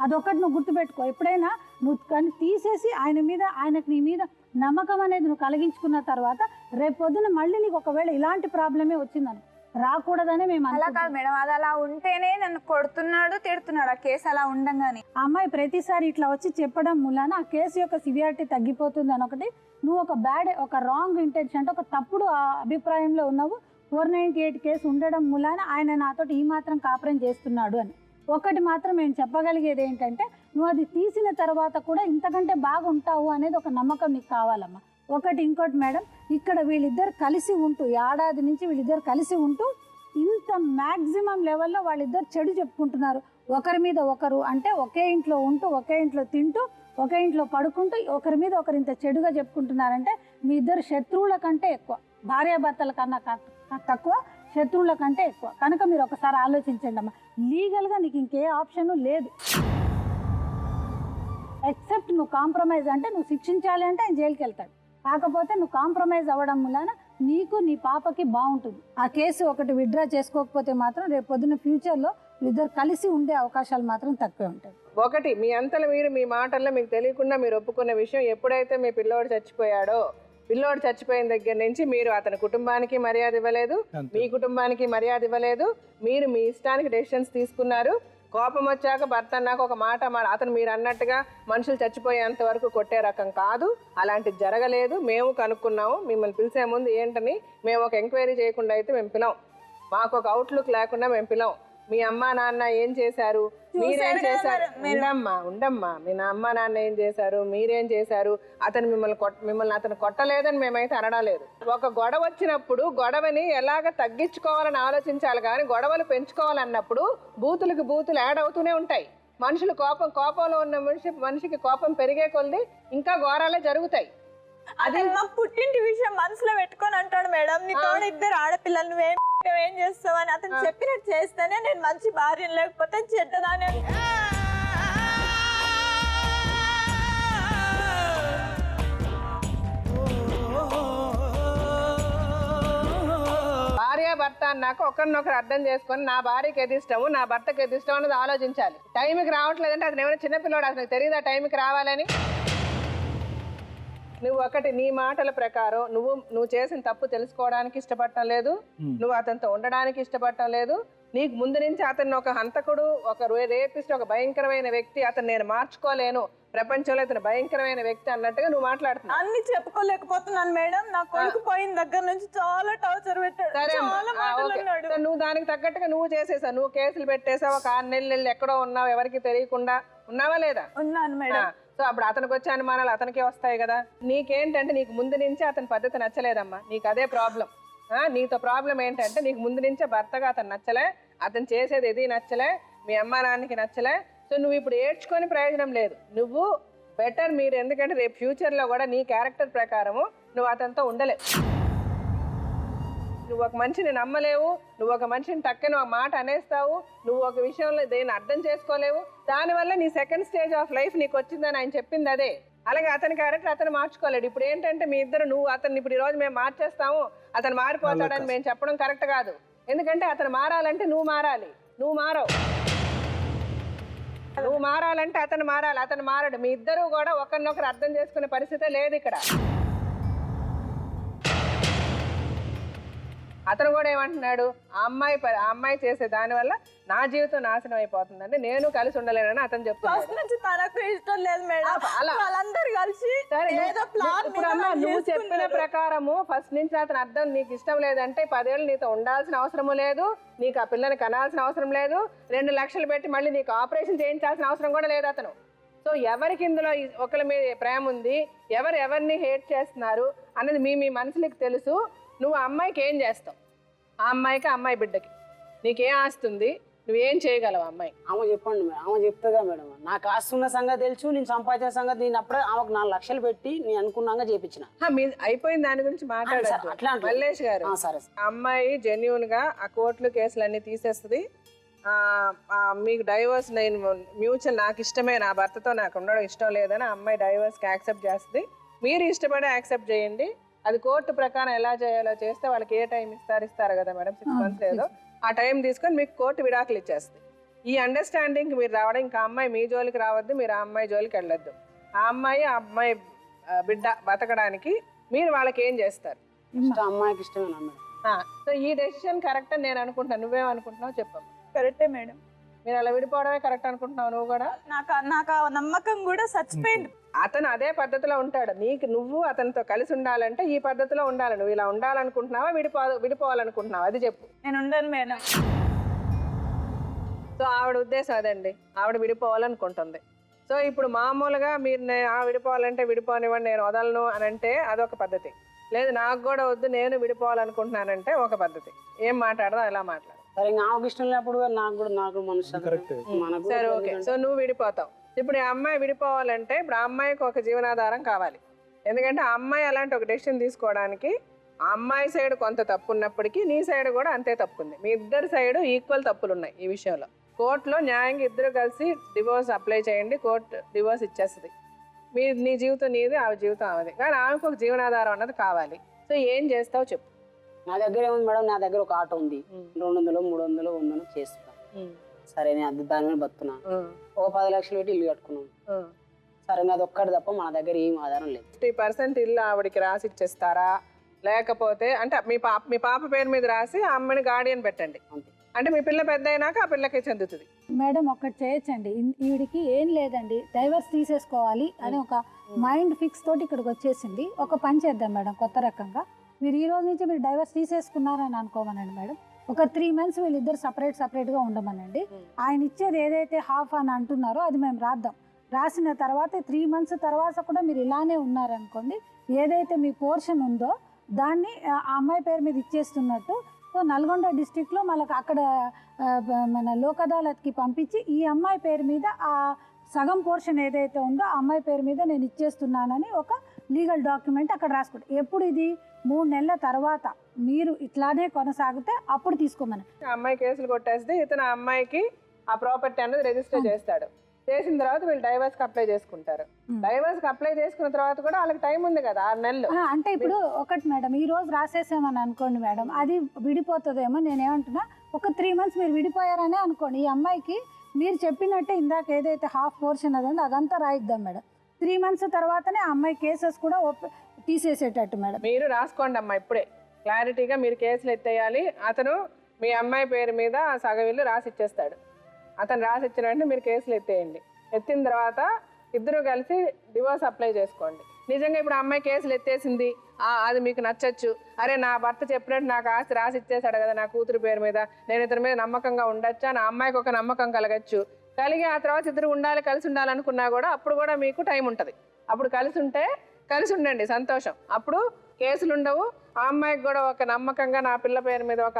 అదొకటి నువ్వు గుర్తుపెట్టుకో. ఎప్పుడైనా నువ్వు కానీ తీసేసి ఆయనకు నీ మీద నమ్మకం అనేది నువ్వు కలిగించుకున్న తర్వాత రేపు పొద్దున మళ్ళీ నీకు ఒకవేళ ఇలాంటి ప్రాబ్లమే వచ్చిందని రాకూడదని మేము అలా కాదు మేడం, అది అలా ఉంటేనే నన్ను కొడుతున్నాడు తిడుతున్నాడు. ఆ కేసు అలా ఉండంగానే ఆ అమ్మాయి ప్రతిసారి ఇట్లా వచ్చి చెప్పడం మూలాన ఆ కేసు యొక్క సివియారిటీ తగ్గిపోతుంది అని ఒకటి. నువ్వు ఒక రాంగ్ ఇంటెన్షన్ అంటే ఒక తప్పుడు అభిప్రాయంలో ఉన్నావు. 498 కేసు ఉండడం మూలాన ఆయన నాతో ఈ మాత్రం కాపురం చేస్తున్నాడు అని. ఒకటి మాత్రం నేను చెప్పగలిగేది ఏంటంటే నువ్వు అది తీసిన తర్వాత కూడా ఇంతకంటే బాగుంటావు అనేది ఒక నమ్మకం నీకు కావాలమ్మా. ఇంకోటి మేడం, ఇక్కడ వీళ్ళిద్దరు కలిసి ఉంటూ ఏడాది నుంచి వీళ్ళిద్దరు కలిసి ఉంటూ ఇంత మ్యాక్సిమం లెవెల్లో వాళ్ళిద్దరు చెడు చెప్పుకుంటున్నారు ఒకరి మీద ఒకరు. అంటే ఒకే ఇంట్లో ఉంటూ ఒకే ఇంట్లో తింటూ ఒకే ఇంట్లో పడుకుంటూ ఒకరి మీద ఒకరు ఇంత చెడుగా చెప్పుకుంటున్నారంటే మీ ఇద్దరు శత్రువుల కంటే ఎక్కువ, భార్యాభర్తల కన్నా తక్కువ, శత్రువుల కంటే ఎక్కువ. కనుక మీరు ఒకసారి ఆలోచించండి అమ్మా. లీగల్గా నీకు ఇంకే ఆప్షన్ లేదు ఎక్సెప్ట్ నువ్వు కాంప్రమైజ్. అంటే నువ్వు శిక్షించాలి అంటే ఆయన జైలుకి వెళ్తాడు, కాకపోతే నువ్వు కాంప్రమైజ్ అవ్వడం వలన నీకు నీ పాపకి బాగుంటుంది. ఆ కేసు ఒకటి విత్డ్రా చేసుకోకపోతే మాత్రం రేపు పొద్దున్న ఫ్యూచర్లో ఇద్దరు కలిసి ఉండే అవకాశాలు మాత్రం తక్కువే ఉంటాయి. ఒకటి మీ అంతలో మీరు మీ మాటల్లో మీకు తెలియకుండా మీరు ఒప్పుకున్న విషయం, ఎప్పుడైతే మీ పిల్లోడు చచ్చిపోయాడో పిల్లోడు చచ్చిపోయిన దగ్గర నుంచి మీరు అతని కుటుంబానికి మర్యాద ఇవ్వలేదు, మీ కుటుంబానికి మర్యాద ఇవ్వలేదు. మీరు మీ ఇష్టానికి డెసిషన్స్ తీసుకున్నారు. కోపం వచ్చాక భర్త అన్నాక ఒక మాట అతను మీరు అన్నట్టుగా మనుషులు చచ్చిపోయేంత వరకు కొట్టే రకం కాదు, అలాంటిది జరగలేదు. మేము కనుక్కున్నాము, మిమ్మల్ని పిలిచే ముందు ఏంటని మేము ఒక ఎంక్వైరీ చేయకుండా అయితే మేము పిలం, మాకు ఒక అవుట్లుక్ లేకుండా మేము పిలం. మీ అమ్మా నాన్న ఏం చేశారు, మీరేం చేశారు, ఉండమ్మా మీ అమ్మా నాన్న ఏం చేశారు, మీరేం చేశారు, అతను మిమ్మల్ని అతను కొట్టలేదని మేమైతే అనడలేదు. ఒక గొడవ వచ్చినప్పుడు గొడవని ఎలాగ తగ్గించుకోవాలని ఆలోచించాలి కానీ గొడవలు పెంచుకోవాలన్నప్పుడు బూతులకు బూతులు యాడ్ అవుతూనే ఉంటాయి. మనుషులు కోపంలో ఉన్న మనిషికి కోపం పెరిగే కొద్ది ఇంకా ఘోరాలే జరుగుతాయి. అది మా పుట్టింటి విషయం మనసులో పెట్టుకొని అంటాడు మేడం, నీతో ఇద్దరు ఆడపిల్లలు నువ్వేం చేస్తావు అని. అతను చెప్పినట్టు చేస్తేనే నేను మంచి భార్యను, లేకపోతే చెడ్డదాని. భార్యాభర్త అన్నాక ఒకరినొకరు అర్థం చేసుకొని నా భార్యకి ఏది ఇష్టము నా భర్తకి ఏది ఇష్టం అనేది ఆలోచించాలి. టైంకి రావట్లేదంటే అతను ఏమైనా చిన్నపిల్లోడు, అసలు తెలియదా టైంకి రావాలని? నువ్వు ఒకటి నీ మాటల ప్రకారం నువ్వు చేసిన తప్పు తెలుసుకోవడానికి ఇష్టపడటం లేదు, నువ్వు అతనితో ఉండడానికి ఇష్టపడటం లేదు, నీకు ముందు నుంచి అతన్ని ఒక హంతకుడు, ఒక రేపిస్ట్, ఒక భయంకరమైన వ్యక్తి, అతను నేను మార్చుకోలేను, ప్రపంచంలో ఇతను భయంకరమైన వ్యక్తి అన్నట్టుగా నువ్వు మాట్లాడుతున్నావు. అన్ని చెప్పుకోలేకపోతున్నాను మేడం. నా కొడుకు పోయిన దగ్గర నుంచి చాలా టార్చర్ పెట్టాడు, సరే అమ్మా, చాలా మాటలు అన్నాడు. సో నువ్వు దానికి తగ్గట్టుగా నువ్వు చేసేసావు, నువ్వు కేసులు పెట్టేసావు, ఒక 6 నెలలు ఎక్కడో ఉన్నావు, ఎవరికి తెలియకుండా ఉన్నావా లేదా? ఉన్నాను మేడం. సో అప్పుడు అతనికి వచ్చే అనుమానాలు అతనికే వస్తాయి కదా. నీకేంటంటే నీకు ముందు నుంచి అతని పద్ధతి నచ్చలేదమ్మా, నీకు అదే ప్రాబ్లం. నీతో ప్రాబ్లం ఏంటంటే నీకు ముందు నుంచే భర్తగా అతను నచ్చలే, అతను చేసేది ఏది నచ్చలే, మీ అమ్మా నాన్నకి నచ్చలే. సో నువ్వు ఇప్పుడు ఏడ్చుకొని ప్రయోజనం లేదు. నువ్వు బెటర్ మీరు, ఎందుకంటే రేపు ఫ్యూచర్లో కూడా నీ క్యారెక్టర్ ప్రకారము నువ్వు అతనితో ఉండలేవు. నువ్వు ఒక మనిషిని నమ్మలేవు, నువ్వు ఒక మనిషిని టక్కని ఒక మాట అనేస్తావు, నువ్వు ఒక విషయంలో దేన్ని అర్థం చేసుకోలేవు. దానివల్ల నీ సెకండ్ స్టేజ్ ఆఫ్ లైఫ్ నీకు వచ్చిందని ఆయన చెప్పింది అదే. అలాగే అతని క్యారెక్టర్ అతను మార్చుకోలేడు. ఇప్పుడు ఏంటంటే మీ ఇద్దరు, నువ్వు అతన్ని ఇప్పుడు ఈరోజు మేము మార్చేస్తాము, అతను మారిపోతాడని మేము చెప్పడం కరెక్ట్ కాదు. ఎందుకంటే అతను మారాలంటే నువ్వు మారాలి, నువ్వు మారవు. నువ్వు మారాలంటే అతను మారాలి, అతను మారడు. మీ ఇద్దరు కూడా ఒకరినొకరు అర్థం చేసుకునే పరిస్థితే లేదు ఇక్కడ. అతను కూడా ఏమంటున్నాడు, ఆ అమ్మాయి చేసే దానివల్ల నా జీవితం నాశనం అయిపోతుందంటే నేను కలిసి ఉండలేనని అతను చెప్తున్నాడు. ఫస్ట్ నుంచి తనకు ఇష్టం లేదు మేడం, వాళ్ళందరూ కలిసి ఏదో ప్లాన్. ఇప్పుడు అమ్మ నువ్వు చెప్పిన ప్రకారము ఫస్ట్ నుంచి అతను అర్థం, నీకు ఇష్టం లేదంటే 10 ఏళ్ళు నీతో ఉండాల్సిన అవసరము లేదు, నీకు ఆ పిల్లని కనాల్సిన అవసరం లేదు, 2 లక్షలు పెట్టి మళ్ళీ నీకు ఆపరేషన్ చేయించాల్సిన అవసరం కూడా లేదు అతను. సో ఎవరికి ఇందులో ఒకరి మీద ప్రేమ ఉంది, ఎవరిని హేట్ చేస్తున్నారు అన్నది మీ మనసులకు తెలుసు. నువ్వు ఆ అమ్మాయికి ఏం చేస్తావు, ఆ అమ్మాయికి, ఆ అమ్మాయి బిడ్డకి నీకేం ఆస్తుంది, నువ్వేం చేయగలవు అమ్మాయి? ఆమె చెప్పండి మేడం, ఆమె చెప్తుందా మేడం? నాకు ఆస్తున్న సంగతి తెలుసు, నేను సంపాదించిన సంగతి నేను అప్పుడే ఆమెకు 4 లక్షలు పెట్టి నేను అనుకున్నాగా చేపించిన. అయిపోయింది, దాని గురించి మాట్లాడారు మల్లేష్ గారు. అమ్మాయి జెన్యూన్ గా ఆ కోర్టులు కేసులు అన్ని తీసేస్తుంది. మీకు డైవర్స్, నేను మ్యూచువల్, నాకు ఇష్టమే, నా భర్తతో నాకు ఉండడం ఇష్టం లేదని అమ్మాయి డైవర్స్కి యాక్సెప్ట్ చేస్తుంది. మీరు ఇష్టపడి యాక్సెప్ట్ చేయండి. అది కోర్టు ప్రకారం ఎలా చేయాలో చేస్తే వాళ్ళకి ఏ టైం ఇస్తారు కదా మేడం, 6 months ఏదో, ఆ టైం తీసుకొని మీకు కోర్టు విడాకులు ఇచ్చేస్తుంది. ఈ అండర్స్టాండింగ్ మీరు రావడం, ఇంకా అమ్మాయి మీ జోలికి రావద్దు, మీరు ఆ అమ్మాయి జోలికి వెళ్ళొద్దు. ఆ అమ్మాయి బిడ్డ బతకడానికి మీరు వాళ్ళకి ఏం చేస్తారు? అమ్మాయికి ఇష్టమేనా మేడం? సో ఈ డెసిషన్ కరెక్ట్ అని నేను అనుకుంటున్నాను. నువ్వేమనుకుంటున్నావు చెప్పమ్మా? కరెక్టే మేడం. మీరు అలా విడిపోవడమే కరెక్ట్ అనుకుంటున్నావు నువ్వు కూడా? నాకు ఆ నమ్మకం కూడా చచ్చిపోయింది. అతను అదే పద్ధతిలో ఉంటాడు. నువ్వు అతనితో కలిసి ఉండాలంటే ఈ పద్ధతిలో ఉండాలి. నువ్వు ఇలా ఉండాలనుకుంటున్నావా, విడిపోవాలనుకుంటున్నావా? అది చెప్పు. నేను ఉండను మేడం. సో ఆవిడ ఉద్దేశం అదండి, ఆవిడ విడిపోవాలనుకుంటుంది. సో ఇప్పుడు మామూలుగా మీరు విడిపోవాలంటే విడిపోనివ్వండి, నేను వదలను అని అంటే అదొక పద్ధతి. లేదు నాకు కూడా వద్దు, నేను విడిపోవాలనుకుంటున్నానంటే ఒక పద్ధతి. ఏం మాట్లాడదో అలా మాట్లాడు. సరే, నాకు ఇష్టం లేనప్పుడు నాకు మనసు. సరే ఓకే, సో నువ్వు విడిపోతావు. ఇప్పుడు ఈ అమ్మాయి విడిపోవాలంటే ఇప్పుడు ఆ అమ్మాయికి ఒక జీవనాధారం కావాలి. ఎందుకంటే ఆ అమ్మాయి అలాంటి ఒక డెసిషన్ తీసుకోవడానికి ఆ అమ్మాయి సైడ్ కొంత తప్పు ఉన్నప్పటికీ నీ సైడ్ కూడా అంతే తప్పు ఉంది. మీ ఇద్దరు సైడ్ ఈక్వల్ తప్పులు ఉన్నాయి ఈ విషయంలో. కోర్టులో న్యాయంగా ఇద్దరు కలిసి డివోర్స్ అప్లై చేయండి, కోర్టు డివోర్స్ ఇచ్చేస్తుంది. నీ జీవితం నీది, ఆ జీవితం ఆమెది. కానీ ఆమెకు ఒక జీవనాధారం అన్నది కావాలి. సో ఏం చేస్తావు చెప్పు. నా దగ్గర ఏముంది మేడం, నా దగ్గర ఒక ఆటో ఉంది, 200, 300, 100 చేస్తున్నా. సరే, నేను దాని మీద బతున్నా. ఒక 10 లక్షలు పెట్టి ఇల్లు కట్టుకున్నాం. సరే, అది ఒక్కటి తప్ప మన దగ్గర ఏం ఆధారం లేదు. 50% ఇల్లు ఆవిడకి రాసి ఇచ్చేస్తారా, లేకపోతే అంటే మీ పాప పేరు మీద రాసి ఆ అమ్మని గార్డియన్ పెట్టండి. అంటే మీ పిల్ల పెద్ద అయినాక ఆ పిల్లకి చెందుతుంది. మేడం ఒకటి చేయొచ్చండి, ఈవిడికి ఏం లేదండి, డైవర్స్ తీసేసుకోవాలి అని ఒక మైండ్ ఫిక్స్ తోటి ఇక్కడికి వచ్చేసింది. ఒక పని చేద్దాం మేడం, కొత్త రకంగా. మీరు ఈ రోజు నుంచి మీరు డైవర్స్ తీసేసుకున్నారని అనుకోమనండి మేడం. ఒక 3 months వీళ్ళిద్దరు సపరేట్గా ఉండమనండి. ఆయన ఇచ్చేది ఏదైతే హాఫ్ అని అంటున్నారో అది మేము రాద్దాం. రాసిన తర్వాత 3 months తర్వాత కూడా మీరు ఇలానే ఉన్నారనుకోండి, ఏదైతే మీ పోర్షన్ ఉందో దాన్ని ఆ అమ్మాయి పేరు మీద ఇచ్చేస్తున్నట్టు. సో నల్గొండ డిస్టిక్లో మనకు అక్కడ మన లోక్ అదాలత్కి పంపించి ఈ అమ్మాయి పేరు మీద ఆ సగం పోర్షన్ ఏదైతే ఉందో ఆ అమ్మాయి పేరు మీద నేను ఇచ్చేస్తున్నానని ఒక లీగల్ డాక్యుమెంట్ అక్కడ రాసుకుంటాం. ఎప్పుడు ఇది 3 నెలల తర్వాత మీరు ఇట్లానే కొనసాగితే అప్పుడు తీసుకోమని. అమ్మాయి కేసులు కొట్టేస్తే ఇతను ఆ అమ్మాయికి ఆ ప్రాపర్టీ అనేది రిజిస్టర్ చేస్తాడు. చేసిన తర్వాత వీళ్ళు డైవర్స్కి అప్లై చేసుకుంటారు. డైవర్స్కి అప్లై చేసుకున్న తర్వాత కూడా వాళ్ళకి టైం ఉంది కదా, 6 నెలలు. అంటే ఇప్పుడు ఒకటి మేడం, ఈ రోజు రాసేసామని అనుకోండి మేడం, అది విడిపోతుందేమో. నేనేమంటున్నా, ఒక 3 months మీరు విడిపోయారనే అనుకోండి, ఈ అమ్మాయికి మీరు చెప్పినట్టే ఇందాక ఏదైతే హాఫ్ పోర్షన్ అదంతా అదంతా రాయిద్దాం మేడం. 3 months తర్వాతనే ఆ అమ్మాయి కేసెస్ కూడా తీసేసేటట్టు మేడం. మీరు రాసుకోండి అమ్మా, ఇప్పుడే క్లారిటీగా మీరు కేసులు ఎత్తేయాలి. అతను మీ అమ్మాయి పేరు మీద సగం ఇల్లు రాసి ఇచ్చేస్తాడు. అతను రాసి ఇచ్చిన వెంటనే మీరు కేసులు ఎత్తేయండి. ఎత్తిన తర్వాత ఇద్దరు కలిసి డివోర్స్ అప్లై చేసుకోండి. నిజంగా ఇప్పుడు అమ్మాయి కేసులు ఎత్తేసింది, అది మీకు నచ్చచ్చు, అరే నా భర్త చెప్పినట్టు నాకు ఆస్తి రాసి ఇచ్చేసాడు కదా నా కూతురు పేరు మీద, నేను ఇతని మీద నమ్మకంగా ఉండొచ్చా, నా అమ్మాయికి ఒక నమ్మకం కలగచ్చు. కలిగి ఆ తర్వాత ఇద్దరు కలిసి ఉండాలనుకున్నా కూడా అప్పుడు కూడా మీకు టైం ఉంటుంది. అప్పుడు కలిసి ఉండండి, సంతోషం. అప్పుడు కేసులు ఉండవు. ఆ అమ్మాయికి కూడా ఒక నమ్మకంగా నా పిల్ల పేరు మీద ఒక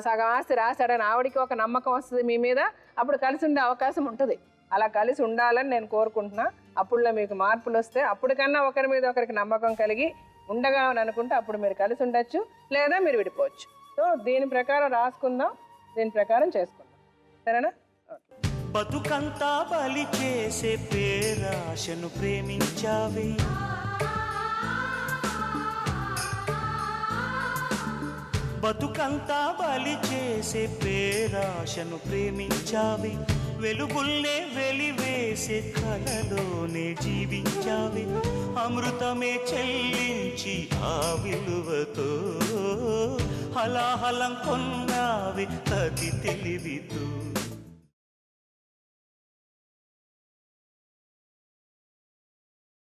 సగం ఆస్తి రాశాడని ఆవిడికి ఒక నమ్మకం వస్తుంది మీ మీద. అప్పుడు కలిసి ఉండే అవకాశం ఉంటుంది. అలా కలిసి ఉండాలని నేను కోరుకుంటున్నా. అప్పుడులో మీకు మార్పులు వస్తే అప్పటికన్నా ఒకరి మీద ఒకరికి నమ్మకం కలిగి ఉండగా అని అనుకుంటే అప్పుడు మీరు కలిసి ఉండొచ్చు, లేదా మీరు విడిపోవచ్చు. సో దీని ప్రకారం రాసుకుందాం, దీని ప్రకారం చేసుకుందాం. సరేనా? బతుకంతా బలి చేసే పేరాశను ప్రేమించావే, బతుకంతా బలి చేసే పేరాశను ప్రేమించావే, వెలుగుల్నే వెలివేసే కలలోనే జీవించావే, అమృతమే చెల్లించి ఆ విలువతో హలాహలం కొన్నావే అతి తెలివితో.